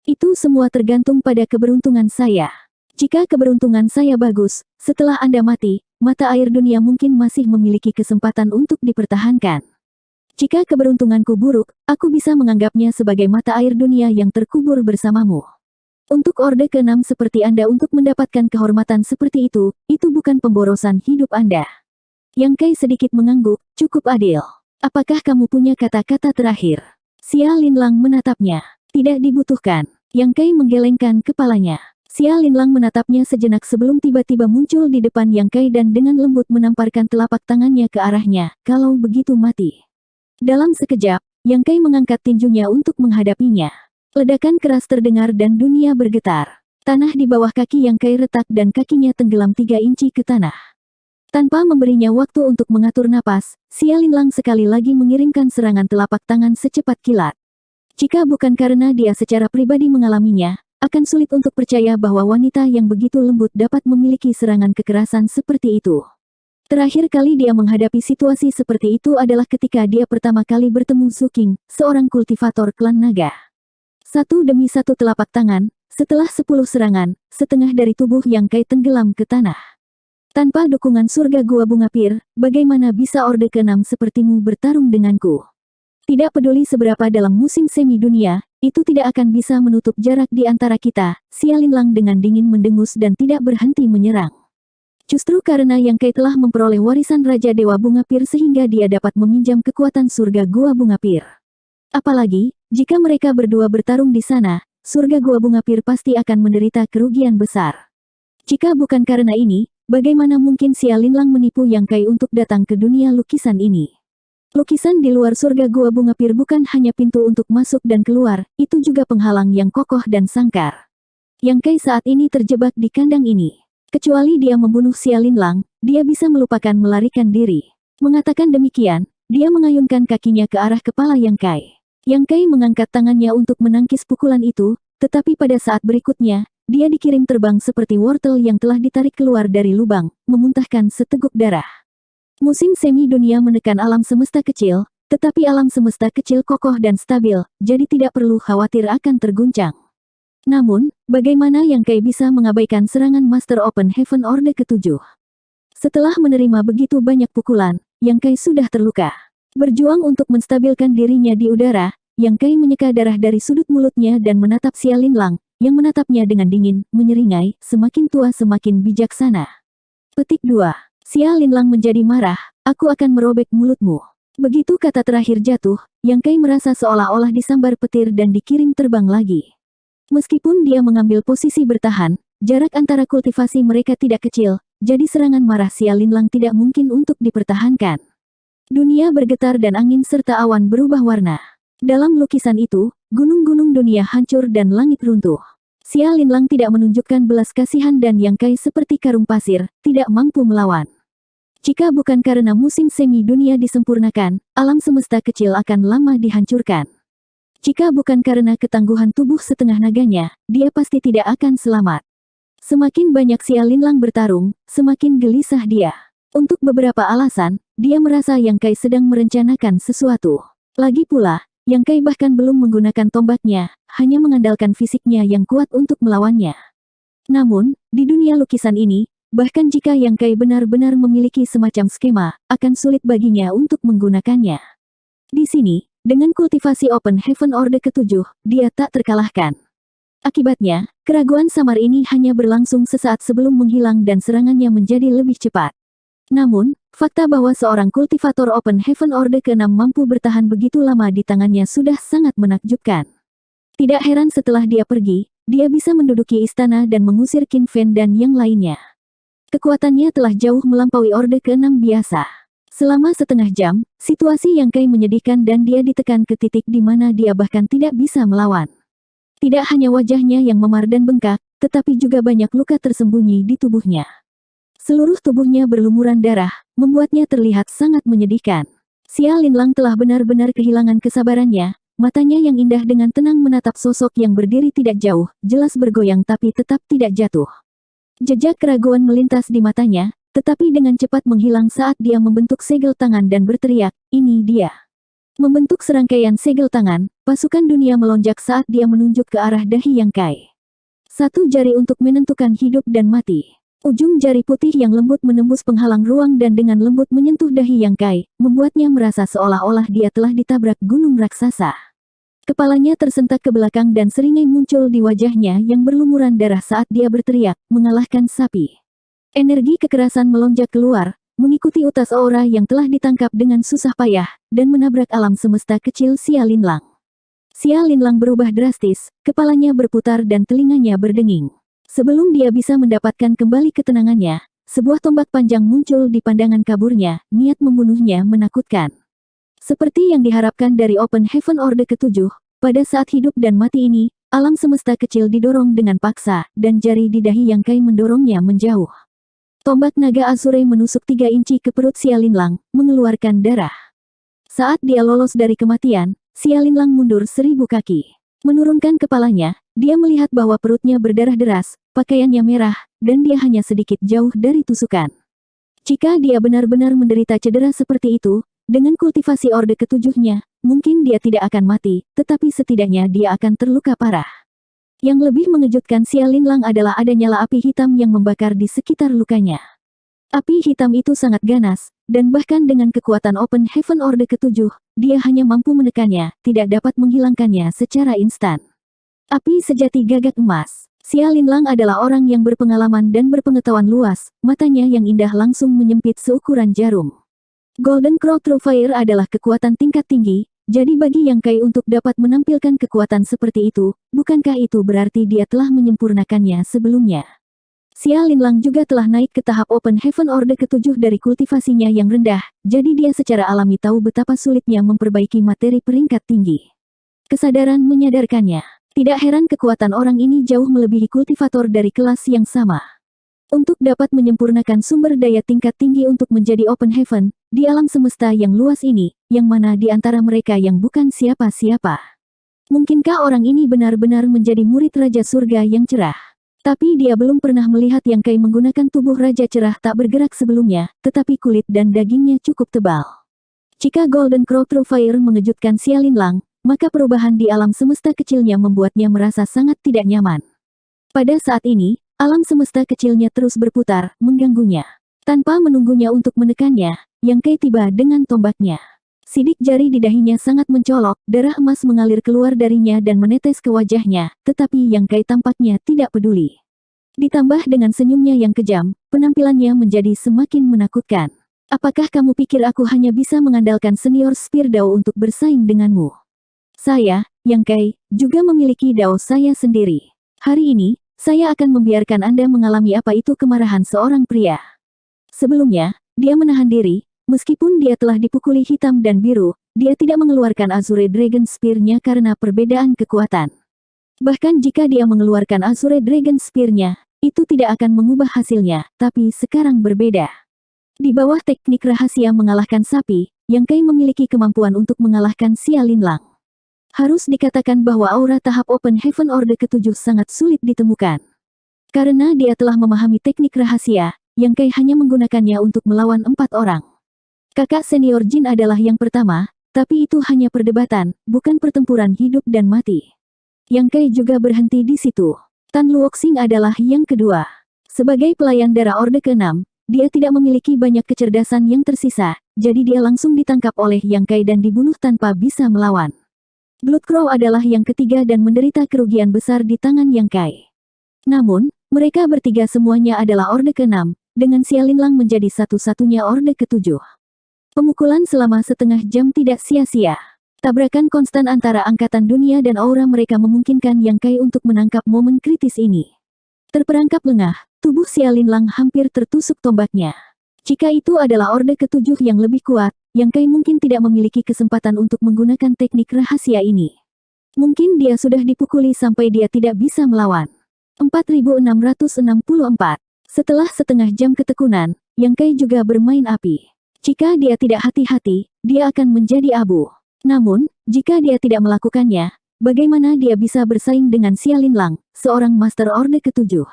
Itu semua tergantung pada keberuntungan saya. Jika keberuntungan saya bagus, setelah Anda mati, mata air dunia mungkin masih memiliki kesempatan untuk dipertahankan. Jika keberuntunganku buruk, aku bisa menganggapnya sebagai mata air dunia yang terkubur bersamamu. Untuk Orde ke-6 seperti Anda untuk mendapatkan kehormatan seperti itu bukan pemborosan hidup Anda. Yang Kai sedikit mengangguk, cukup adil. Apakah kamu punya kata-kata terakhir? Xia Linlang menatapnya. Tidak dibutuhkan. Yang Kai menggelengkan kepalanya. Xia Linlang menatapnya sejenak sebelum tiba-tiba muncul di depan Yang Kai dan dengan lembut menamparkan telapak tangannya ke arahnya, kalau begitu mati. Dalam sekejap, Yang Kai mengangkat tinjunya untuk menghadapinya. Ledakan keras terdengar dan dunia bergetar. Tanah di bawah kaki Yang Kai retak dan kakinya tenggelam 3 inci ke tanah. Tanpa memberinya waktu untuk mengatur napas, Xia Linlang sekali lagi mengirimkan serangan telapak tangan secepat kilat. Jika bukan karena dia secara pribadi mengalaminya, akan sulit untuk percaya bahwa wanita yang begitu lembut dapat memiliki serangan kekerasan seperti itu. Terakhir kali dia menghadapi situasi seperti itu adalah ketika dia pertama kali bertemu Su Qing, seorang kultivator klan naga. Satu demi satu telapak tangan, setelah 10 serangan, setengah dari tubuh Yang Kai tenggelam ke tanah. Tanpa dukungan surga Gua Bunga Pir, bagaimana bisa Orde ke-6 sepertimu bertarung denganku? Tidak peduli seberapa dalam musim semi dunia, itu tidak akan bisa menutup jarak di antara kita. Xia Linlang dengan dingin mendengus dan tidak berhenti menyerang. Justru karena Yang Kai telah memperoleh warisan Raja Dewa Bunga Pir sehingga dia dapat meminjam kekuatan surga Gua Bunga Pir. Apalagi, jika mereka berdua bertarung di sana, surga Gua Bunga Pir pasti akan menderita kerugian besar. Jika bukan karena ini, bagaimana mungkin Xia Linlang menipu Yang Kai untuk datang ke dunia lukisan ini? Lukisan di luar surga Gua Bunga Pir bukan hanya pintu untuk masuk dan keluar, itu juga penghalang yang kokoh dan sangkar. Yang Kai saat ini terjebak di kandang ini. Kecuali dia membunuh Xia Linlang, dia bisa melupakan melarikan diri. Mengatakan demikian, dia mengayunkan kakinya ke arah kepala Yang Kai. Yang Kai mengangkat tangannya untuk menangkis pukulan itu, tetapi pada saat berikutnya, dia dikirim terbang seperti wortel yang telah ditarik keluar dari lubang, memuntahkan seteguk darah. Musim semi dunia menekan alam semesta kecil, tetapi alam semesta kecil kokoh dan stabil, jadi tidak perlu khawatir akan terguncang. Namun, bagaimana Yang Kai bisa mengabaikan serangan Master Open Heaven Orde ke-7? Setelah menerima begitu banyak pukulan, Yang Kai sudah terluka. Berjuang untuk menstabilkan dirinya di udara, Yang Kai menyeka darah dari sudut mulutnya dan menatap Xia Linlang, yang menatapnya dengan dingin, menyeringai, semakin tua semakin bijaksana. Petik 2. Xia Linlang menjadi marah, aku akan merobek mulutmu. Begitu kata terakhir jatuh, Yang Kai merasa seolah-olah disambar petir dan dikirim terbang lagi. Meskipun dia mengambil posisi bertahan, jarak antara kultivasi mereka tidak kecil, jadi serangan marah Xia Linlang tidak mungkin untuk dipertahankan. Dunia bergetar dan angin serta awan berubah warna. Dalam lukisan itu, gunung-gunung dunia hancur dan langit runtuh. Xia Linlang tidak menunjukkan belas kasihan dan Yang Kai seperti karung pasir, tidak mampu melawan. Jika bukan karena musim semi dunia disempurnakan, alam semesta kecil akan lama dihancurkan. Jika bukan karena ketangguhan tubuh setengah naganya, dia pasti tidak akan selamat. Semakin banyak Xia Linlang bertarung, semakin gelisah dia. Untuk beberapa alasan, dia merasa Yang Kai sedang merencanakan sesuatu. Lagi pula, Yang Kai bahkan belum menggunakan tombaknya, hanya mengandalkan fisiknya yang kuat untuk melawannya. Namun, di dunia lukisan ini, bahkan jika Yang Kai benar-benar memiliki semacam skema, akan sulit baginya untuk menggunakannya. Di sini, dengan kultivasi Open Heaven Orde ke-7, dia tak terkalahkan. Akibatnya, keraguan samar ini hanya berlangsung sesaat sebelum menghilang dan serangannya menjadi lebih cepat. Namun, fakta bahwa seorang kultivator Open Heaven Orde ke-6 mampu bertahan begitu lama di tangannya sudah sangat menakjubkan. Tidak heran setelah dia pergi, dia bisa menduduki istana dan mengusir Qin Fen dan yang lainnya. Kekuatannya telah jauh melampaui Orde ke-6 biasa. Selama setengah jam, situasi Yang Kai menyedihkan dan dia ditekan ke titik di mana dia bahkan tidak bisa melawan. Tidak hanya wajahnya yang memar dan bengkak, tetapi juga banyak luka tersembunyi di tubuhnya. Seluruh tubuhnya berlumuran darah, membuatnya terlihat sangat menyedihkan. Xia Linlang telah benar-benar kehilangan kesabarannya, matanya yang indah dengan tenang menatap sosok yang berdiri tidak jauh, jelas bergoyang tapi tetap tidak jatuh. Jejak keraguan melintas di matanya, tetapi dengan cepat menghilang saat dia membentuk segel tangan dan berteriak, "Ini dia." Membentuk serangkaian segel tangan, pasukan dunia melonjak saat dia menunjuk ke arah dahi Yang Kai. Satu jari untuk menentukan hidup dan mati. Ujung jari putih yang lembut menembus penghalang ruang dan dengan lembut menyentuh dahi Yang Kai, membuatnya merasa seolah-olah dia telah ditabrak gunung raksasa. Kepalanya tersentak ke belakang dan seringai muncul di wajahnya yang berlumuran darah saat dia berteriak, mengalahkan sapi. Energi kekerasan melonjak keluar, mengikuti utas aura yang telah ditangkap dengan susah payah, dan menabrak alam semesta kecil Xia Linlang. Xia Linlang berubah drastis, kepalanya berputar dan telinganya berdenging. Sebelum dia bisa mendapatkan kembali ketenangannya, sebuah tombak panjang muncul di pandangan kaburnya, niat membunuhnya menakutkan. Seperti yang diharapkan dari Open Heaven Orde ke-7, pada saat hidup dan mati ini, alam semesta kecil didorong dengan paksa, dan jari di dahi Yang Kai mendorongnya menjauh. Tombak naga Azure menusuk 3 inci ke perut Xia Linlang, mengeluarkan darah. Saat dia lolos dari kematian, Xia Linlang mundur 1000 kaki. Menurunkan kepalanya, dia melihat bahwa perutnya berdarah deras, pakaiannya merah, dan dia hanya sedikit jauh dari tusukan. Jika dia benar-benar menderita cedera seperti itu, dengan kultivasi Orde ke-7-nya, mungkin dia tidak akan mati, tetapi setidaknya dia akan terluka parah. Yang lebih mengejutkan Xia Linlang adalah ada nyala api hitam yang membakar di sekitar lukanya. Api hitam itu sangat ganas, dan bahkan dengan kekuatan Open Heaven Orde ke-7, dia hanya mampu menekannya, tidak dapat menghilangkannya secara instan. Api sejati gagak emas. Xia Linlang adalah orang yang berpengalaman dan berpengetahuan luas, matanya yang indah langsung menyempit seukuran jarum. Golden Crow True Fire adalah kekuatan tingkat tinggi, jadi bagi Yang Kai untuk dapat menampilkan kekuatan seperti itu, bukankah itu berarti dia telah menyempurnakannya sebelumnya? Xia Linlang juga telah naik ke tahap Open Heaven Orde ke-7 dari kultivasinya yang rendah, jadi dia secara alami tahu betapa sulitnya memperbaiki materi peringkat tinggi. Kesadaran menyadarkannya. Tidak heran kekuatan orang ini jauh melebihi kultivator dari kelas yang sama. Untuk dapat menyempurnakan sumber daya tingkat tinggi untuk menjadi Open Heaven, di alam semesta yang luas ini, yang mana di antara mereka yang bukan siapa-siapa. Mungkinkah orang ini benar-benar menjadi murid Raja Surga yang cerah? Tapi dia belum pernah melihat Yang Kai menggunakan tubuh Raja Cerah tak bergerak sebelumnya, tetapi kulit dan dagingnya cukup tebal. Jika Golden Crow True Fire mengejutkan Xia Linlang, maka perubahan di alam semesta kecilnya membuatnya merasa sangat tidak nyaman. Pada saat ini, alam semesta kecilnya terus berputar, mengganggunya. Tanpa menunggunya untuk menekannya, Yang Kai tiba dengan tombaknya. Sidik jari di dahinya sangat mencolok, darah emas mengalir keluar darinya dan menetes ke wajahnya, tetapi Yang Kai tampaknya tidak peduli. Ditambah dengan senyumnya yang kejam, penampilannya menjadi semakin menakutkan. Apakah kamu pikir aku hanya bisa mengandalkan senior Spear Dao untuk bersaing denganmu? Saya, Yang Kai, juga memiliki Dao saya sendiri. Hari ini, saya akan membiarkan Anda mengalami apa itu kemarahan seorang pria. Sebelumnya, dia menahan diri, Meskipun dia telah dipukuli hitam dan biru, dia tidak mengeluarkan Azure Dragon Spear-nya karena perbedaan kekuatan. Bahkan jika dia mengeluarkan Azure Dragon Spear-nya, itu tidak akan mengubah hasilnya, tapi sekarang berbeda. Di bawah teknik rahasia mengalahkan sapi, Yang Kai memiliki kemampuan untuk mengalahkan Xia Linlang. Harus dikatakan bahwa aura tahap Open Heaven Orde ke-7 sangat sulit ditemukan. Karena dia telah memahami teknik rahasia, Yang Kai hanya menggunakannya untuk melawan 4 orang. Kakak senior Jin adalah yang pertama, tapi itu hanya perdebatan, bukan pertempuran hidup dan mati. Yang Kai juga berhenti di situ. Tan Luoxing adalah yang kedua. Sebagai pelayan darah Orde ke-6, dia tidak memiliki banyak kecerdasan yang tersisa, jadi dia langsung ditangkap oleh Yang Kai dan dibunuh tanpa bisa melawan. Bloodcrow adalah yang ketiga dan menderita kerugian besar di tangan Yang Kai. Namun, mereka bertiga semuanya adalah Orde ke-6, dengan Xia Linlang menjadi satu-satunya Orde ke-7. Pemukulan selama setengah jam tidak sia-sia. Tabrakan konstan antara angkatan dunia dan aura mereka memungkinkan Yang Kai untuk menangkap momen kritis ini. Terperangkap lengah, tubuh Xia Linlang hampir tertusuk tombaknya. Jika itu adalah Orde ke-7 yang lebih kuat, Yang Kai mungkin tidak memiliki kesempatan untuk menggunakan teknik rahasia ini. Mungkin dia sudah dipukuli sampai dia tidak bisa melawan. 4664. Setelah setengah jam ketekunan, Yang Kai juga bermain api. Jika dia tidak hati-hati, dia akan menjadi abu. Namun, jika dia tidak melakukannya, bagaimana dia bisa bersaing dengan Xia Linlang, seorang Master Orde ke-7?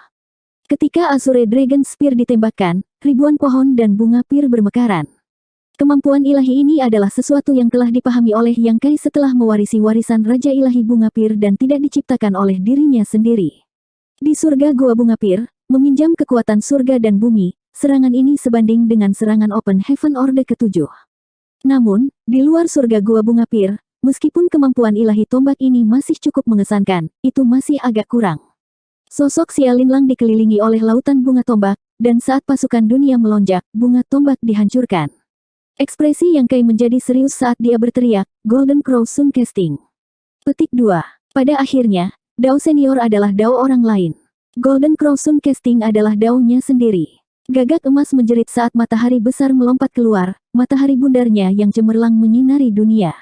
Ketika Azure Dragon Spear ditembakkan, ribuan pohon dan bunga pir bermekaran. Kemampuan ilahi ini adalah sesuatu yang telah dipahami oleh Yang Kai setelah mewarisi warisan Raja Ilahi Bunga Pir dan tidak diciptakan oleh dirinya sendiri. Di surga Gua Bunga Pir, meminjam kekuatan surga dan bumi, serangan ini sebanding dengan serangan Open Heaven Orde ke-7. Namun, di luar surga Gua Bunga Pir, meskipun kemampuan ilahi tombak ini masih cukup mengesankan, itu masih agak kurang. Sosok Xia Linlang dikelilingi oleh lautan bunga tombak, dan saat pasukan dunia melonjak, bunga tombak dihancurkan. Ekspresi Yang Kai menjadi serius saat dia berteriak, Golden Crow Sun Casting. Petik 2. Pada akhirnya, Dao Senior adalah Dao orang lain. Golden Crow Sun Casting adalah Dao-nya sendiri. Gagak emas menjerit saat matahari besar melompat keluar, matahari bundarnya yang cemerlang menyinari dunia.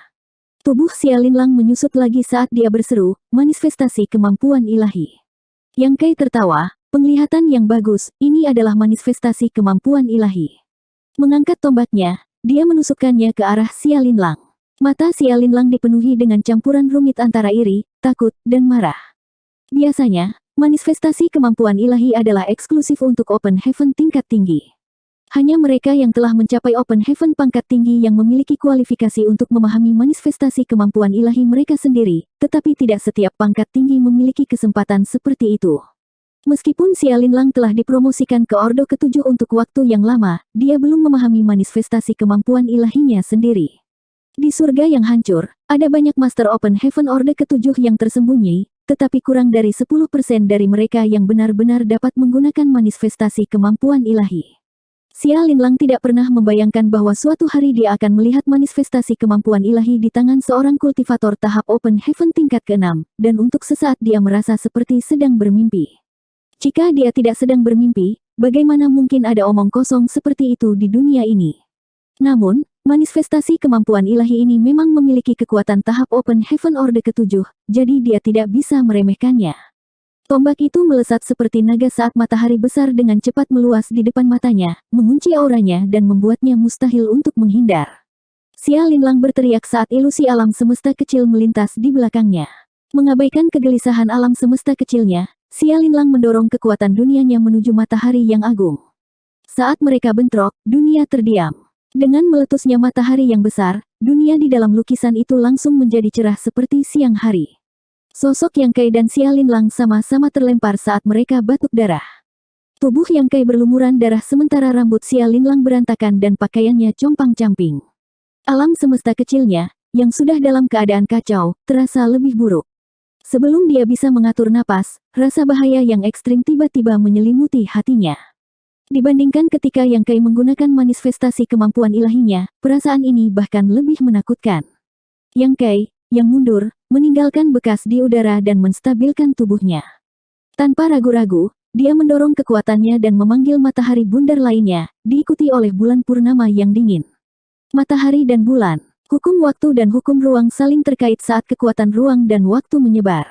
Tubuh Xia Linlang menyusut lagi saat dia berseru, manifestasi kemampuan ilahi. Yang Kai tertawa, penglihatan yang bagus, ini adalah manifestasi kemampuan ilahi. Mengangkat tombaknya, dia menusukkannya ke arah Xia Linlang. Mata Xia Linlang dipenuhi dengan campuran rumit antara iri, takut, dan marah. Biasanya, manifestasi kemampuan ilahi adalah eksklusif untuk Open Heaven tingkat tinggi. Hanya mereka yang telah mencapai Open Heaven pangkat tinggi yang memiliki kualifikasi untuk memahami manifestasi kemampuan ilahi mereka sendiri, tetapi tidak setiap pangkat tinggi memiliki kesempatan seperti itu. Meskipun Xia Linlang telah dipromosikan ke Orde ke-7 untuk waktu yang lama, dia belum memahami manifestasi kemampuan ilahinya sendiri. Di surga yang hancur, ada banyak Master Open Heaven Orde ke-7 yang tersembunyi, tetapi kurang dari 10% dari mereka yang benar-benar dapat menggunakan manifestasi kemampuan ilahi. Xia Linlang tidak pernah membayangkan bahwa suatu hari dia akan melihat manifestasi kemampuan ilahi di tangan seorang kultivator tahap Open Heaven tingkat ke-6, dan untuk sesaat dia merasa seperti sedang bermimpi. Jika dia tidak sedang bermimpi, bagaimana mungkin ada omong kosong seperti itu di dunia ini? Namun, manifestasi kemampuan ilahi ini memang memiliki kekuatan tahap Open Heaven Orde ke-7, jadi dia tidak bisa meremehkannya. Tombak itu melesat seperti naga saat matahari besar dengan cepat meluas di depan matanya, mengunci auranya dan membuatnya mustahil untuk menghindar. Xia Linlang berteriak saat ilusi alam semesta kecil melintas di belakangnya. Mengabaikan kegelisahan alam semesta kecilnya, Xia Linlang mendorong kekuatan dunianya menuju matahari yang agung. Saat mereka bentrok, dunia terdiam. Dengan meletusnya matahari yang besar, dunia di dalam lukisan itu langsung menjadi cerah seperti siang hari. Sosok Yang Kai dan Xia Linlang sama-sama terlempar saat mereka batuk darah. Tubuh Yang Kai berlumuran darah sementara rambut Xia Linlang berantakan dan pakaiannya compang-camping. Alam semesta kecilnya, yang sudah dalam keadaan kacau, terasa lebih buruk. Sebelum dia bisa mengatur napas, rasa bahaya yang ekstrim tiba-tiba menyelimuti hatinya. Dibandingkan ketika Yang Kai menggunakan manifestasi kemampuan ilahinya, perasaan ini bahkan lebih menakutkan. Yang Kai, yang mundur, meninggalkan bekas di udara dan menstabilkan tubuhnya. Tanpa ragu-ragu, dia mendorong kekuatannya dan memanggil matahari bundar lainnya, diikuti oleh bulan purnama yang dingin. Matahari dan bulan. Hukum waktu dan hukum ruang saling terkait saat kekuatan ruang dan waktu menyebar.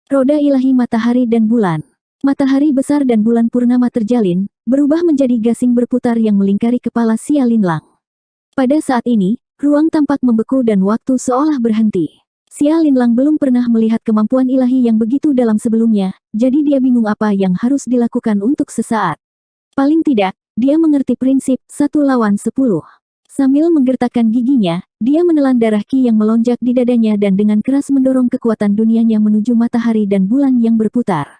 Roda ilahi matahari dan bulan. Matahari besar dan bulan purnama terjalin, berubah menjadi gasing berputar yang melingkari kepala Xia Linlang. Pada saat ini, ruang tampak membeku dan waktu seolah berhenti. Xia Linlang belum pernah melihat kemampuan ilahi yang begitu dalam sebelumnya, jadi dia bingung apa yang harus dilakukan untuk sesaat. Paling tidak, dia mengerti prinsip 1 lawan 10. Sambil menggertakkan giginya, dia menelan darah Qi yang melonjak di dadanya dan dengan keras mendorong kekuatan dunianya menuju matahari dan bulan yang berputar.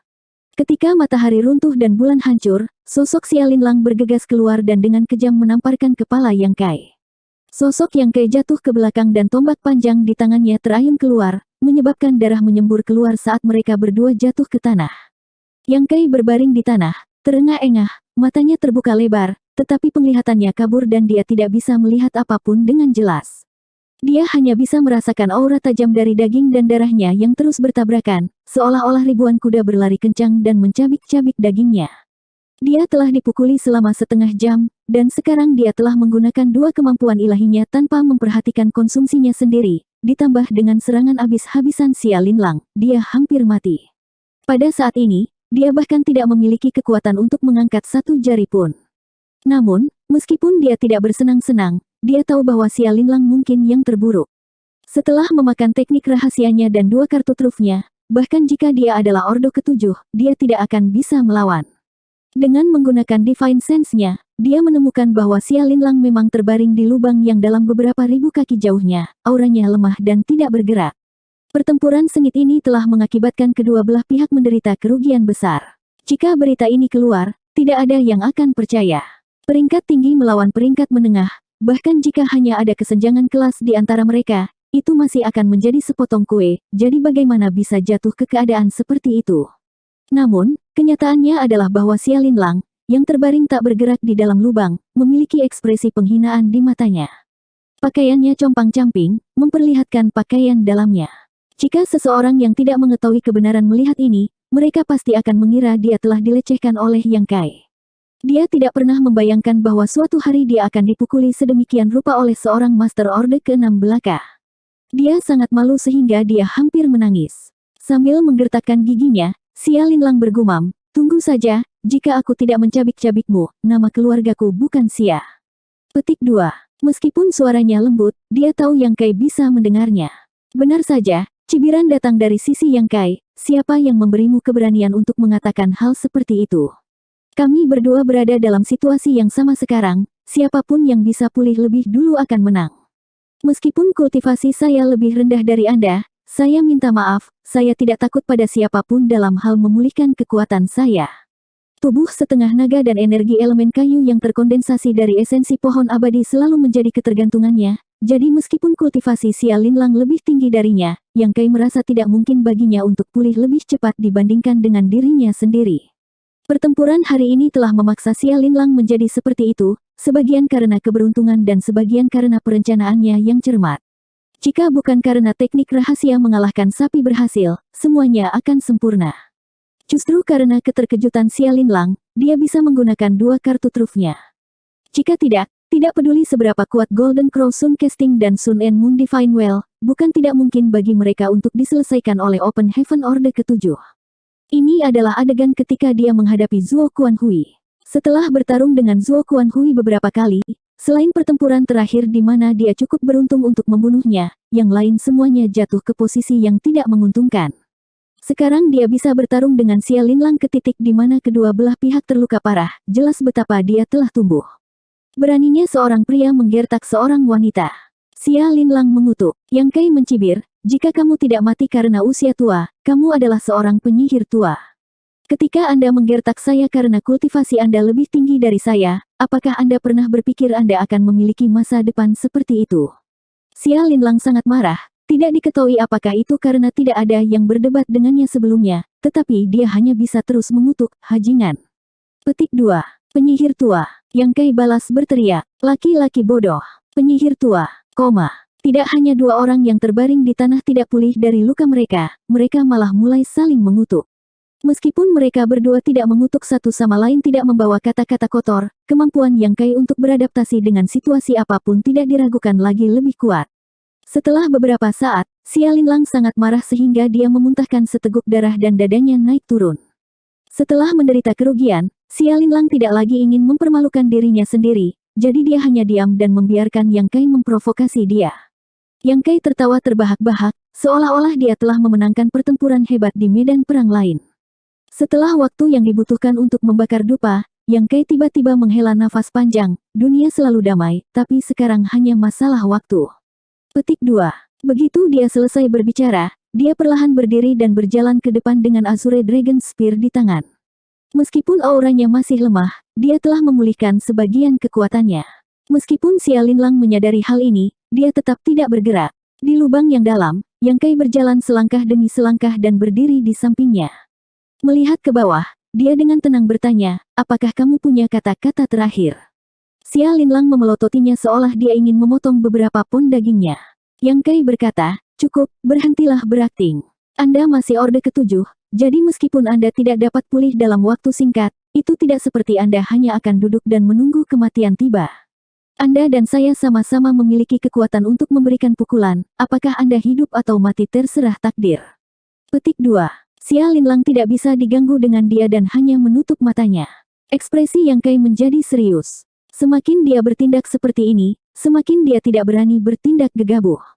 Ketika matahari runtuh dan bulan hancur, sosok Xia Linlang bergegas keluar dan dengan kejam menamparkan kepala Yang Kai. Sosok Yang Kai jatuh ke belakang dan tombak panjang di tangannya terayun keluar, menyebabkan darah menyembur keluar saat mereka berdua jatuh ke tanah. Yang Kai berbaring di tanah, terengah-engah, matanya terbuka lebar, tetapi penglihatannya kabur dan dia tidak bisa melihat apapun dengan jelas. Dia hanya bisa merasakan aura tajam dari daging dan darahnya yang terus bertabrakan, seolah-olah ribuan kuda berlari kencang dan mencabik-cabik dagingnya. Dia telah dipukuli selama setengah jam, dan sekarang dia telah menggunakan 2 kemampuan ilahinya tanpa memperhatikan konsumsinya sendiri, ditambah dengan serangan habis-habisan Xia Linlang, dia hampir mati. Pada saat ini, dia bahkan tidak memiliki kekuatan untuk mengangkat 1 jari pun. Namun, meskipun dia tidak bersenang-senang, dia tahu bahwa Xia Linlang mungkin yang terburuk. Setelah memakan teknik rahasianya dan 2 kartu trufnya, bahkan jika dia adalah Ordo ke-7, dia tidak akan bisa melawan. Dengan menggunakan Divine Sense-nya, dia menemukan bahwa Xia Linlang memang terbaring di lubang yang dalam beberapa ribu kaki jauhnya, auranya lemah dan tidak bergerak. Pertempuran sengit ini telah mengakibatkan kedua belah pihak menderita kerugian besar. Jika berita ini keluar, tidak ada yang akan percaya. Peringkat tinggi melawan peringkat menengah, bahkan jika hanya ada kesenjangan kelas di antara mereka, itu masih akan menjadi sepotong kue, jadi bagaimana bisa jatuh ke keadaan seperti itu? Namun, kenyataannya adalah bahwa Xia Linlang, yang terbaring tak bergerak di dalam lubang, memiliki ekspresi penghinaan di matanya. Pakaiannya compang-camping, memperlihatkan pakaian dalamnya. Jika seseorang yang tidak mengetahui kebenaran melihat ini, mereka pasti akan mengira dia telah dilecehkan oleh Yang Kai. Dia tidak pernah membayangkan bahwa suatu hari dia akan dipukuli sedemikian rupa oleh seorang Master Orde ke-6 belaka. Dia sangat malu sehingga dia hampir menangis. Sambil menggertakkan giginya, Xia Linlang bergumam, "Tunggu saja, jika aku tidak mencabik-cabikmu, nama keluargaku bukan Xia." Petik 2. Meskipun suaranya lembut, dia tahu Yang Kai bisa mendengarnya. Benar saja, cibiran datang dari sisi Yang Kai, siapa yang memberimu keberanian untuk mengatakan hal seperti itu? Kami berdua berada dalam situasi yang sama sekarang, siapapun yang bisa pulih lebih dulu akan menang. Meskipun kultivasi saya lebih rendah dari Anda, saya minta maaf, saya tidak takut pada siapapun dalam hal memulihkan kekuatan saya. Tubuh setengah naga dan energi elemen kayu yang terkondensasi dari esensi pohon abadi selalu menjadi ketergantungannya, jadi meskipun kultivasi Xia Linlang lebih tinggi darinya, Yang Kai merasa tidak mungkin baginya untuk pulih lebih cepat dibandingkan dengan dirinya sendiri. Pertempuran hari ini telah memaksa Xia Linlang menjadi seperti itu, sebagian karena keberuntungan dan sebagian karena perencanaannya yang cermat. Jika bukan karena teknik rahasia mengalahkan sapi berhasil, semuanya akan sempurna. Justru karena keterkejutan Xia Linlang, dia bisa menggunakan 2 kartu trufnya. Jika tidak peduli seberapa kuat Golden Crow Sun Casting dan Sun and Moon Divine Well, bukan tidak mungkin bagi mereka untuk diselesaikan oleh Open Heaven Orde ke-7. Ini adalah adegan ketika dia menghadapi Zuo Kuan-hui. Setelah bertarung dengan Zuo Kuan-hui beberapa kali, selain pertempuran terakhir di mana dia cukup beruntung untuk membunuhnya, yang lain semuanya jatuh ke posisi yang tidak menguntungkan. Sekarang dia bisa bertarung dengan Xia Linlang ke titik di mana kedua belah pihak terluka parah, jelas betapa dia telah tumbuh. Beraninya seorang pria menggertak seorang wanita. Xia Linlang mengutuk. Yang Kai mencibir, "Jika kamu tidak mati karena usia tua, kamu adalah seorang penyihir tua. Ketika Anda menggertak saya karena kultivasi Anda lebih tinggi dari saya, apakah Anda pernah berpikir Anda akan memiliki masa depan seperti itu?" Xia Linlang sangat marah, tidak diketahui apakah itu karena tidak ada yang berdebat dengannya sebelumnya, tetapi dia hanya bisa terus mengutuk, "Hajingan." Petik 2. Penyihir tua. Yang Kai balas berteriak, "Laki-laki bodoh. Penyihir tua, koma." Tidak hanya 2 orang yang terbaring di tanah tidak pulih dari luka mereka malah mulai saling mengutuk. Meskipun mereka berdua tidak mengutuk satu sama lain, tidak membawa kata-kata kotor, kemampuan Yang Kai untuk beradaptasi dengan situasi apapun tidak diragukan lagi lebih kuat. Setelah beberapa saat, Xia Linlang sangat marah sehingga dia memuntahkan seteguk darah dan dadanya naik turun. Setelah menderita kerugian, Xia Linlang tidak lagi ingin mempermalukan dirinya sendiri, jadi dia hanya diam dan membiarkan Yang Kai memprovokasi dia. Yang Kai tertawa terbahak-bahak, seolah-olah dia telah memenangkan pertempuran hebat di medan perang lain. Setelah waktu yang dibutuhkan untuk membakar dupa, Yang Kai tiba-tiba menghela nafas panjang. Dunia selalu damai, tapi sekarang hanya masalah waktu. Petik 2. Begitu dia selesai berbicara, dia perlahan berdiri dan berjalan ke depan dengan Azure Dragon Spear di tangan. Meskipun auranya masih lemah, dia telah memulihkan sebagian kekuatannya. Meskipun Xia Linlang menyadari hal ini, dia tetap tidak bergerak. Di lubang yang dalam, Yang Kai berjalan selangkah demi selangkah dan berdiri di sampingnya. Melihat ke bawah, dia dengan tenang bertanya, apakah kamu punya kata-kata terakhir? Xia Linlang memelototinya seolah dia ingin memotong beberapa pon dagingnya. Yang Kai berkata, cukup, berhentilah berakting. Anda masih Orde ke-7, jadi meskipun Anda tidak dapat pulih dalam waktu singkat, itu tidak seperti Anda hanya akan duduk dan menunggu kematian tiba. Anda dan saya sama-sama memiliki kekuatan untuk memberikan pukulan, apakah Anda hidup atau mati terserah takdir. Petik 2. Xia Linlang tidak bisa diganggu dengan dia dan hanya menutup matanya. Ekspresi Yang Kai menjadi serius. Semakin dia bertindak seperti ini, semakin dia tidak berani bertindak gegabah.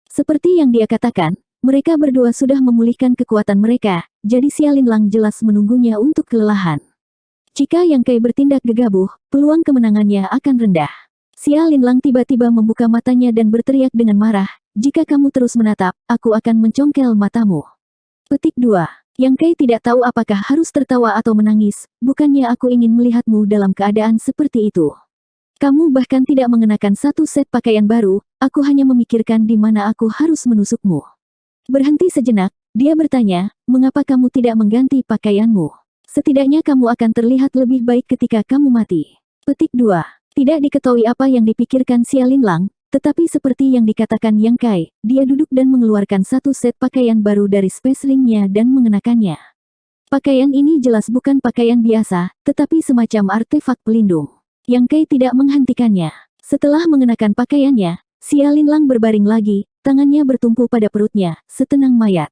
Seperti yang dia katakan, mereka berdua sudah memulihkan kekuatan mereka, jadi Xia Linlang jelas menunggunya untuk kelelahan. Jika Yang Kai bertindak gegabah, peluang kemenangannya akan rendah. Xia Linlang tiba-tiba membuka matanya dan berteriak dengan marah, jika kamu terus menatap, aku akan mencongkel matamu. Petik 2. Yang Kai tidak tahu apakah harus tertawa atau menangis, bukannya aku ingin melihatmu dalam keadaan seperti itu. Kamu bahkan tidak mengenakan satu set pakaian baru, aku hanya memikirkan di mana aku harus menusukmu. Berhenti sejenak, dia bertanya, mengapa kamu tidak mengganti pakaianmu? Setidaknya kamu akan terlihat lebih baik ketika kamu mati. Petik 2. Tidak diketahui apa yang dipikirkan Xia Linlang, tetapi seperti yang dikatakan Yang Kai, dia duduk dan mengeluarkan satu set pakaian baru dari space ring-nya dan mengenakannya. Pakaian ini jelas bukan pakaian biasa, tetapi semacam artefak pelindung. Yang Kai tidak menghentikannya. Setelah mengenakan pakaiannya, Xia Linlang berbaring lagi, tangannya bertumpu pada perutnya, setenang mayat.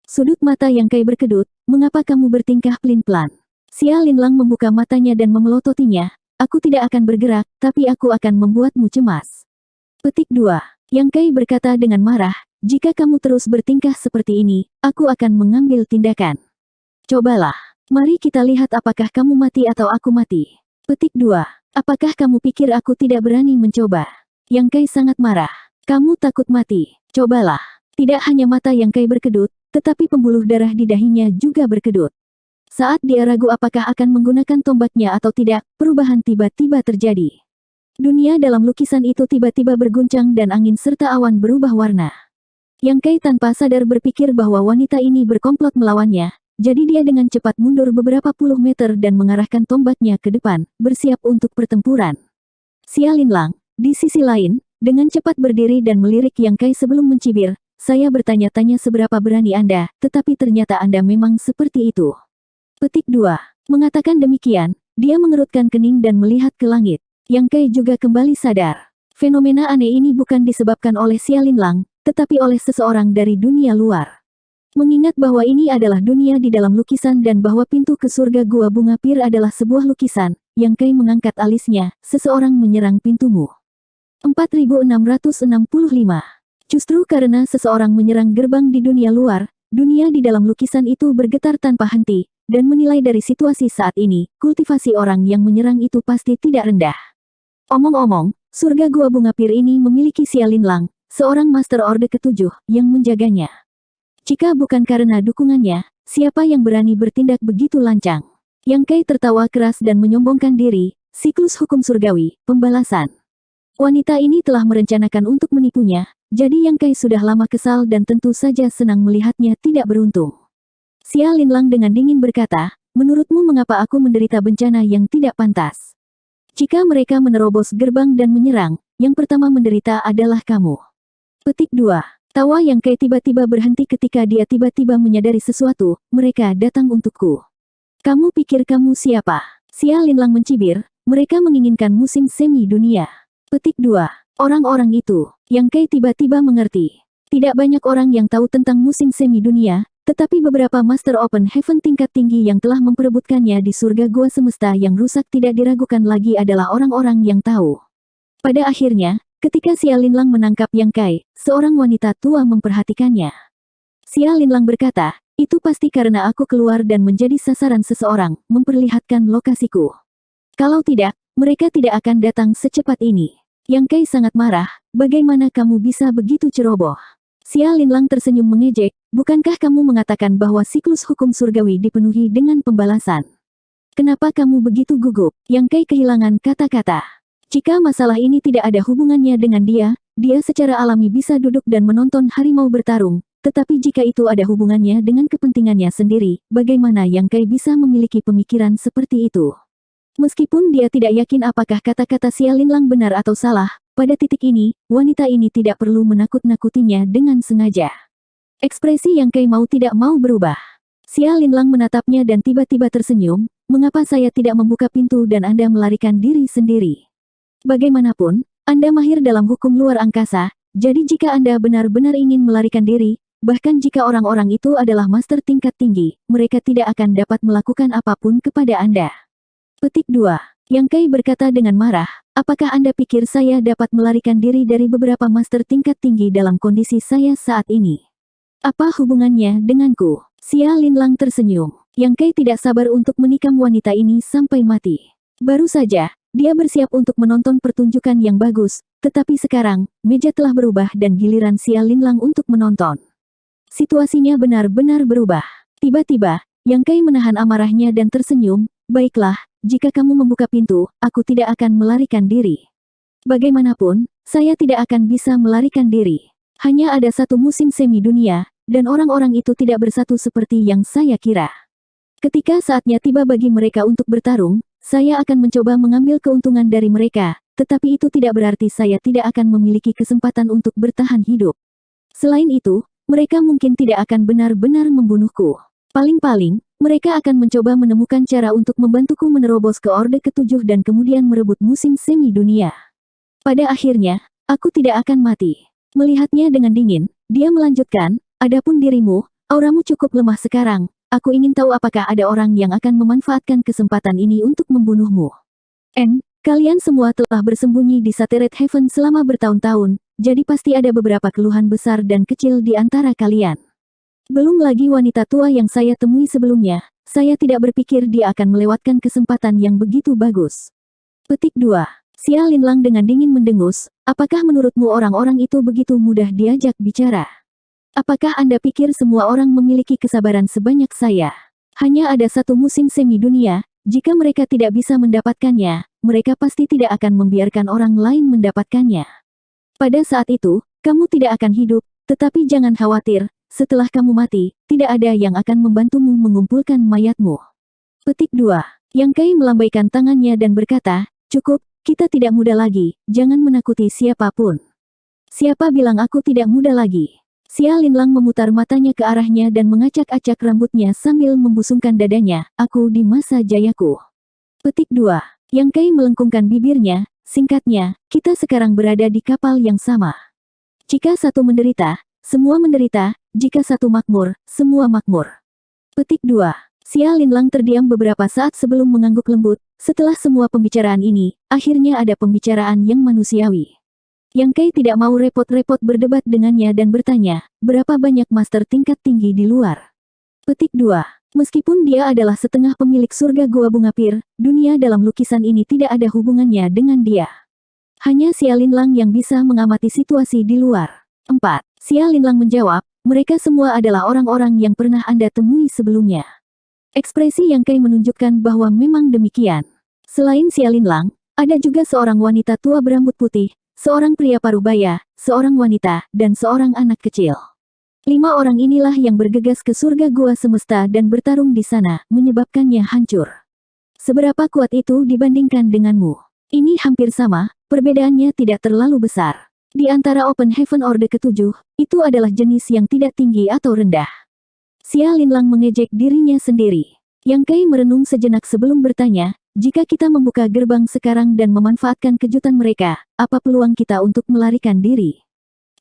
Sudut mata Yang Kai berkedut, mengapa kamu bertingkah pelin-pelan? Xia Linlang membuka matanya dan memelototinya, aku tidak akan bergerak, tapi aku akan membuatmu cemas. Petik 2. Yang Kai berkata dengan marah, jika kamu terus bertingkah seperti ini, aku akan mengambil tindakan. Cobalah. Mari kita lihat apakah kamu mati atau aku mati. Petik 2. Apakah kamu pikir aku tidak berani mencoba? Yang Kai sangat marah. Kamu takut mati. Cobalah. Tidak hanya mata Yang Kai berkedut, tetapi pembuluh darah di dahinya juga berkedut. Saat dia ragu apakah akan menggunakan tombaknya atau tidak, perubahan tiba-tiba terjadi. Dunia dalam lukisan itu tiba-tiba berguncang dan angin serta awan berubah warna. Yang Kai tanpa sadar berpikir bahwa wanita ini berkomplot melawannya, jadi dia dengan cepat mundur beberapa puluh meter dan mengarahkan tombaknya ke depan, bersiap untuk pertempuran. Xia Linlang, di sisi lain, dengan cepat berdiri dan melirik Yang Kai sebelum mencibir, saya bertanya-tanya seberapa berani Anda, tetapi ternyata Anda memang seperti itu. Petik 2. Mengatakan demikian, dia mengerutkan kening dan melihat ke langit. Yang Kai juga kembali sadar. Fenomena aneh ini bukan disebabkan oleh Xia Linlang, tetapi oleh seseorang dari dunia luar. Mengingat bahwa ini adalah dunia di dalam lukisan dan bahwa pintu ke surga Gua Bunga Pir adalah sebuah lukisan, Yang Kai mengangkat alisnya, seseorang menyerang pintumu. 4665. Justru karena seseorang menyerang gerbang di dunia luar, dunia di dalam lukisan itu bergetar tanpa henti, dan menilai dari situasi saat ini, kultivasi orang yang menyerang itu pasti tidak rendah. Omong-omong, surga Gua Bunga Pir ini memiliki Xia Linlang, seorang Master Orde ke-7, yang menjaganya. Jika bukan karena dukungannya, siapa yang berani bertindak begitu lancang? Yang Kai tertawa keras dan menyombongkan diri, siklus hukum surgawi, pembalasan. Wanita ini telah merencanakan untuk menipunya, jadi Yang Kai sudah lama kesal dan tentu saja senang melihatnya tidak beruntung. Xia Linlang dengan dingin berkata, menurutmu mengapa aku menderita bencana yang tidak pantas? Jika mereka menerobos gerbang dan menyerang, yang pertama menderita adalah kamu. Petik 2. Tawa Yang Kai tiba-tiba berhenti ketika dia tiba-tiba menyadari sesuatu. Mereka datang untukku. Kamu pikir kamu siapa? Xia Linlang mencibir. Mereka menginginkan musim semi dunia. Petik 2. Orang-orang itu. Yang Kai tiba-tiba mengerti. Tidak banyak orang yang tahu tentang musim semi dunia, tetapi beberapa Master Open Heaven tingkat tinggi yang telah memperebutkannya di surga gua semesta yang rusak tidak diragukan lagi adalah orang-orang yang tahu. Pada akhirnya, ketika Xia Linlang menangkap Yang Kai, seorang wanita tua memperhatikannya. Xia Linlang berkata, itu pasti karena aku keluar dan menjadi sasaran seseorang, memperlihatkan lokasiku. Kalau tidak, mereka tidak akan datang secepat ini. Yang Kai sangat marah, bagaimana kamu bisa begitu ceroboh? Xia Linlang tersenyum mengejek, bukankah kamu mengatakan bahwa siklus hukum surgawi dipenuhi dengan pembalasan? Kenapa kamu begitu gugup? Yang Kai kehilangan kata-kata. Jika masalah ini tidak ada hubungannya dengan dia secara alami bisa duduk dan menonton harimau bertarung, tetapi jika itu ada hubungannya dengan kepentingannya sendiri, bagaimana Yang Kai bisa memiliki pemikiran seperti itu? Meskipun dia tidak yakin apakah kata-kata Xia Linlang benar atau salah, pada titik ini, wanita ini tidak perlu menakut-nakutinya dengan sengaja. Ekspresi Yang Kai mau tidak mau berubah. Xia Linlang menatapnya dan tiba-tiba tersenyum, mengapa saya tidak membuka pintu dan Anda melarikan diri sendiri? Bagaimanapun, Anda mahir dalam hukum luar angkasa, jadi jika Anda benar-benar ingin melarikan diri, bahkan jika orang-orang itu adalah master tingkat tinggi, mereka tidak akan dapat melakukan apapun kepada Anda. Petik 2. Yang Kai berkata dengan marah, apakah Anda pikir saya dapat melarikan diri dari beberapa master tingkat tinggi dalam kondisi saya saat ini? Apa hubungannya denganku? Xia Linlang tersenyum. Yang Kai tidak sabar untuk menikam wanita ini sampai mati. Baru saja, dia bersiap untuk menonton pertunjukan yang bagus, tetapi sekarang, meja telah berubah dan giliran Xia Linlang untuk menonton. Situasinya benar-benar berubah. Tiba-tiba, Yang Kai menahan amarahnya dan tersenyum, baiklah, jika kamu membuka pintu, aku tidak akan melarikan diri. Bagaimanapun, saya tidak akan bisa melarikan diri. Hanya ada satu musim semi dunia, dan orang-orang itu tidak bersatu seperti yang saya kira. Ketika saatnya tiba bagi mereka untuk bertarung, saya akan mencoba mengambil keuntungan dari mereka, tetapi itu tidak berarti saya tidak akan memiliki kesempatan untuk bertahan hidup. Selain itu, mereka mungkin tidak akan benar-benar membunuhku. Paling-paling, mereka akan mencoba menemukan cara untuk membantuku menerobos ke Orde ke-7 dan kemudian merebut musim semi dunia. Pada akhirnya, aku tidak akan mati. Melihatnya dengan dingin, dia melanjutkan, adapun dirimu, auramu cukup lemah sekarang. Aku ingin tahu apakah ada orang yang akan memanfaatkan kesempatan ini untuk membunuhmu. Kalian semua telah bersembunyi di Satellite Heaven selama bertahun-tahun, jadi pasti ada beberapa keluhan besar dan kecil di antara kalian. Belum lagi wanita tua yang saya temui sebelumnya, saya tidak berpikir dia akan melewatkan kesempatan yang begitu bagus. Petik 2. Xia Linlang dengan dingin mendengus, apakah menurutmu orang-orang itu begitu mudah diajak bicara? Apakah Anda pikir semua orang memiliki kesabaran sebanyak saya? Hanya ada satu musim semi dunia, jika mereka tidak bisa mendapatkannya, mereka pasti tidak akan membiarkan orang lain mendapatkannya. Pada saat itu, kamu tidak akan hidup, tetapi jangan khawatir, setelah kamu mati, tidak ada yang akan membantumu mengumpulkan mayatmu. Petik 2. Yang Kai melambaikan tangannya dan berkata, cukup, kita tidak muda lagi, jangan menakuti siapapun. Siapa bilang aku tidak muda lagi? Xia Linlang memutar matanya ke arahnya dan mengacak-acak rambutnya sambil membusungkan dadanya, aku di masa jayaku. Petik 2. Yang Kai melengkungkan bibirnya, singkatnya, kita sekarang berada di kapal yang sama. Jika satu menderita, semua menderita, jika satu makmur, semua makmur. Petik 2. Xia Linlang terdiam beberapa saat sebelum mengangguk lembut, setelah semua pembicaraan ini, akhirnya ada pembicaraan yang manusiawi. Yang Kai tidak mau repot-repot berdebat dengannya dan bertanya, berapa banyak master tingkat tinggi di luar? Petik 2. Meskipun dia adalah setengah pemilik surga Gua Bunga Pir, dunia dalam lukisan ini tidak ada hubungannya dengan dia. Hanya Xia Linlang yang bisa mengamati situasi di luar. 4. Xia Linlang menjawab, mereka semua adalah orang-orang yang pernah Anda temui sebelumnya. Ekspresi Yang Kai menunjukkan bahwa memang demikian. Selain Xia Linlang, ada juga seorang wanita tua berambut putih, seorang pria parubaya, seorang wanita, dan seorang anak kecil. 5 orang inilah yang bergegas ke surga gua semesta dan bertarung di sana, menyebabkannya hancur. Seberapa kuat itu dibandingkan denganmu? Ini hampir sama, perbedaannya tidak terlalu besar. Di antara Open Heaven Orde ke-7, itu adalah jenis yang tidak tinggi atau rendah. Xia Linlang mengejek dirinya sendiri. Yang Kai merenung sejenak sebelum bertanya, jika kita membuka gerbang sekarang dan memanfaatkan kejutan mereka, apa peluang kita untuk melarikan diri?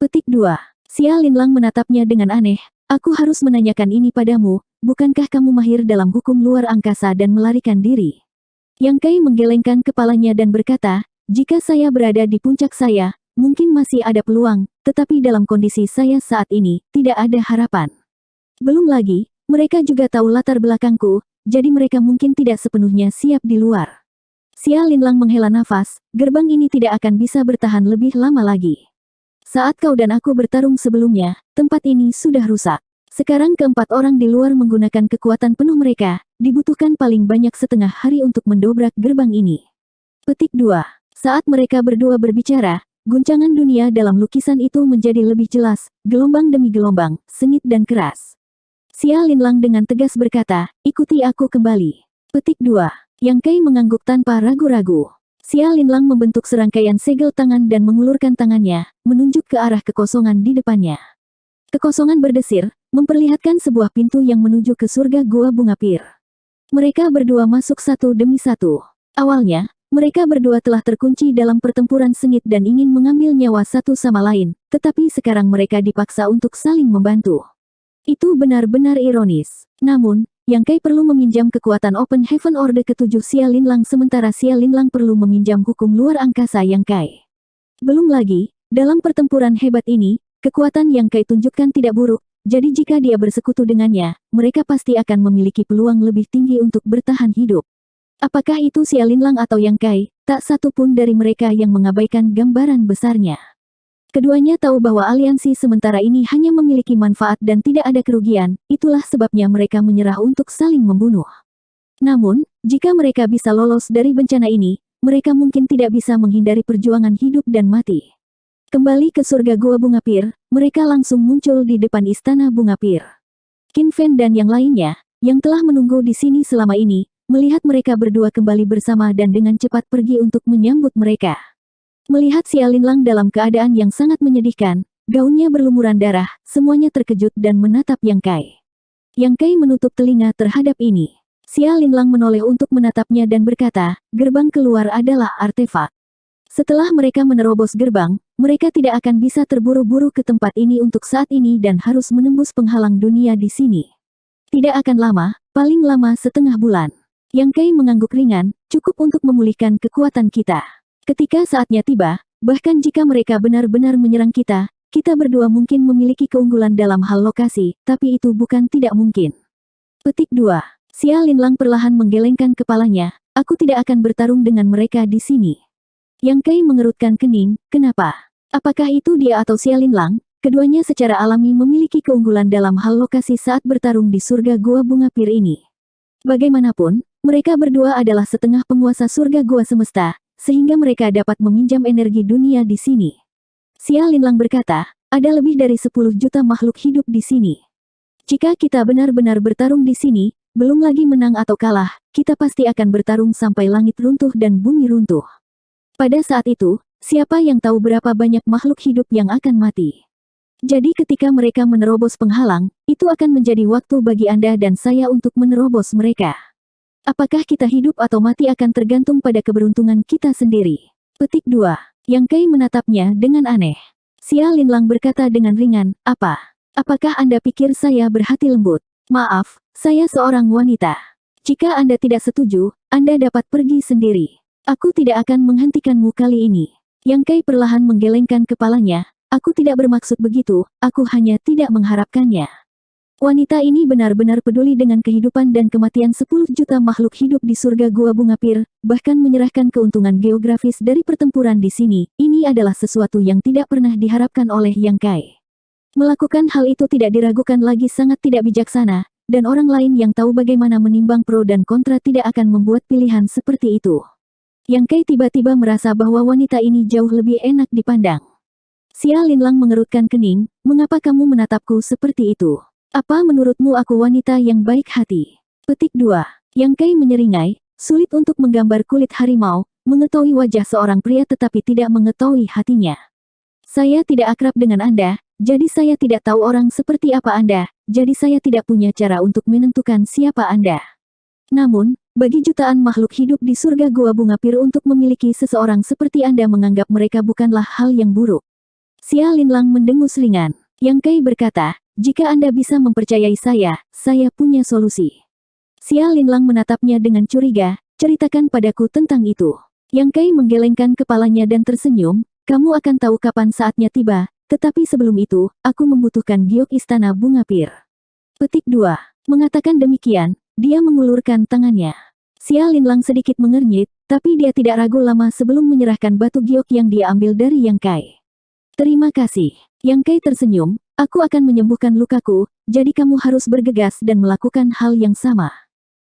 Petik 2. Xia Linlang menatapnya dengan aneh, aku harus menanyakan ini padamu, bukankah kamu mahir dalam hukum luar angkasa dan melarikan diri? Yang Kai menggelengkan kepalanya dan berkata, jika saya berada di puncak saya, mungkin masih ada peluang, tetapi dalam kondisi saya saat ini, tidak ada harapan. Belum lagi, mereka juga tahu latar belakangku, jadi mereka mungkin tidak sepenuhnya siap di luar. Xia Linlang menghela nafas, gerbang ini tidak akan bisa bertahan lebih lama lagi. Saat kau dan aku bertarung sebelumnya, tempat ini sudah rusak. Sekarang keempat orang di luar menggunakan kekuatan penuh mereka, dibutuhkan paling banyak setengah hari untuk mendobrak gerbang ini. Petik 2. Saat mereka berdua berbicara, guncangan dunia dalam lukisan itu menjadi lebih jelas, gelombang demi gelombang, sengit dan keras. Xia Linlang dengan tegas berkata, ikuti aku kembali. Petik 2. Yang Kai mengangguk tanpa ragu-ragu. Xia Linlang membentuk serangkaian segel tangan dan mengulurkan tangannya, menunjuk ke arah kekosongan di depannya. Kekosongan berdesir, memperlihatkan sebuah pintu yang menuju ke surga Gua Bunga Pir. Mereka berdua masuk satu demi satu. Awalnya, mereka berdua telah terkunci dalam pertempuran sengit dan ingin mengambil nyawa satu sama lain, tetapi sekarang mereka dipaksa untuk saling membantu. Itu benar-benar ironis. Namun, Yang Kai perlu meminjam kekuatan Open Heaven Orde ke-7 Xia Linlang sementara Xia Linlang perlu meminjam hukum luar angkasa Yang Kai. Belum lagi, dalam pertempuran hebat ini, kekuatan Yang Kai tunjukkan tidak buruk, jadi jika dia bersekutu dengannya, mereka pasti akan memiliki peluang lebih tinggi untuk bertahan hidup. Apakah itu Xia Linlang atau Yang Kai, tak satu pun dari mereka yang mengabaikan gambaran besarnya. Keduanya tahu bahwa aliansi sementara ini hanya memiliki manfaat dan tidak ada kerugian, itulah sebabnya mereka menyerah untuk saling membunuh. Namun, jika mereka bisa lolos dari bencana ini, mereka mungkin tidak bisa menghindari perjuangan hidup dan mati. Kembali ke surga Gua Bunga Pir, mereka langsung muncul di depan istana Bunga Pir. Qin Fen dan yang lainnya, yang telah menunggu di sini selama ini, melihat mereka berdua kembali bersama dan dengan cepat pergi untuk menyambut mereka. Melihat Xia Linlang dalam keadaan yang sangat menyedihkan, gaunnya berlumuran darah, semuanya terkejut dan menatap Yang Kai. Yang Kai menutup telinga terhadap ini. Xia Linlang menoleh untuk menatapnya dan berkata, gerbang keluar adalah artefak. Setelah mereka menerobos gerbang, mereka tidak akan bisa terburu-buru ke tempat ini untuk saat ini dan harus menembus penghalang dunia di sini. Tidak akan lama, paling lama setengah bulan. Yang Kai mengangguk ringan, cukup untuk memulihkan kekuatan kita. Ketika saatnya tiba, bahkan jika mereka benar-benar menyerang kita, kita berdua mungkin memiliki keunggulan dalam hal lokasi, tapi itu bukan tidak mungkin. Petik 2. Xia Linlang perlahan menggelengkan kepalanya, aku tidak akan bertarung dengan mereka di sini. Yang Kai mengerutkan kening, kenapa? Apakah itu dia atau Xia Linlang? Keduanya secara alami memiliki keunggulan dalam hal lokasi saat bertarung di surga Gua Bunga Pir ini. Bagaimanapun, mereka berdua adalah setengah penguasa surga Gua Semesta, sehingga mereka dapat meminjam energi dunia di sini. Xia Linlang berkata, ada lebih dari 10 juta makhluk hidup di sini. Jika kita benar-benar bertarung di sini, belum lagi menang atau kalah, kita pasti akan bertarung sampai langit runtuh dan bumi runtuh. Pada saat itu, siapa yang tahu berapa banyak makhluk hidup yang akan mati? Jadi ketika mereka menerobos penghalang, itu akan menjadi waktu bagi Anda dan saya untuk menerobos mereka. Apakah kita hidup atau mati akan tergantung pada keberuntungan kita sendiri. Petik 2. Yang Kai menatapnya dengan aneh. Xia Linlang berkata dengan ringan, apa? Apakah Anda pikir saya berhati lembut? Maaf, saya seorang wanita. Jika Anda tidak setuju, Anda dapat pergi sendiri. Aku tidak akan menghentikanmu kali ini. Yang Kai perlahan menggelengkan kepalanya, aku tidak bermaksud begitu, aku hanya tidak mengharapkannya. Wanita ini benar-benar peduli dengan kehidupan dan kematian 10 juta makhluk hidup di surga Gua Bunga Pir, bahkan menyerahkan keuntungan geografis dari pertempuran di sini. Ini adalah sesuatu yang tidak pernah diharapkan oleh Yang Kai. Melakukan hal itu tidak diragukan lagi sangat tidak bijaksana, dan orang lain yang tahu bagaimana menimbang pro dan kontra tidak akan membuat pilihan seperti itu. Yang Kai tiba-tiba merasa bahwa wanita ini jauh lebih enak dipandang. Xia Linlang mengerutkan kening, mengapa kamu menatapku seperti itu? Apa menurutmu aku wanita yang baik hati? Petik 2. Yang Kai menyeringai, sulit untuk menggambar kulit harimau, mengetahui wajah seorang pria tetapi tidak mengetahui hatinya. Saya tidak akrab dengan Anda, jadi saya tidak tahu orang seperti apa Anda, jadi saya tidak punya cara untuk menentukan siapa Anda. Namun, bagi jutaan makhluk hidup di surga Gua Bunga Pir untuk memiliki seseorang seperti Anda menganggap mereka bukanlah hal yang buruk. Xia Linlang mendengus ringan. Yang Kai berkata, jika Anda bisa mempercayai saya punya solusi. Xia Linlang menatapnya dengan curiga, ceritakan padaku tentang itu. Yang Kai menggelengkan kepalanya dan tersenyum, kamu akan tahu kapan saatnya tiba, tetapi sebelum itu, aku membutuhkan giok istana bunga pir. Petik 2. Mengatakan demikian, dia mengulurkan tangannya. Xia Linlang sedikit mengernyit, tapi dia tidak ragu lama sebelum menyerahkan batu giok yang dia ambil dari Yang Kai. Terima kasih. Yang Kai tersenyum, aku akan menyembuhkan lukaku, jadi kamu harus bergegas dan melakukan hal yang sama.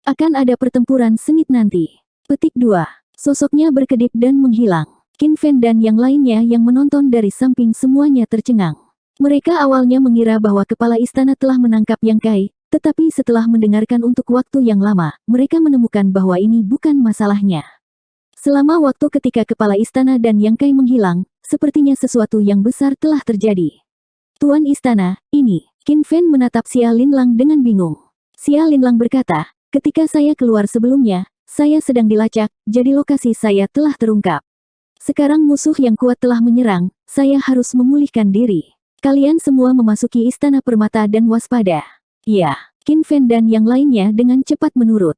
Akan ada pertempuran sengit nanti. Petik 2. Sosoknya berkedip dan menghilang. Qin Fen dan yang lainnya yang menonton dari samping semuanya tercengang. Mereka awalnya mengira bahwa kepala istana telah menangkap Yang Kai, tetapi setelah mendengarkan untuk waktu yang lama, mereka menemukan bahwa ini bukan masalahnya. Selama waktu ketika kepala istana dan Yang Kai menghilang, sepertinya sesuatu yang besar telah terjadi. Tuan istana, ini. Qin Fen menatap Xia Linlang dengan bingung. Xia Linlang berkata, ketika saya keluar sebelumnya, saya sedang dilacak, jadi lokasi saya telah terungkap. Sekarang musuh yang kuat telah menyerang, saya harus memulihkan diri. Kalian semua memasuki istana permata dan waspada. Ya, Qin Fen dan yang lainnya dengan cepat menurut.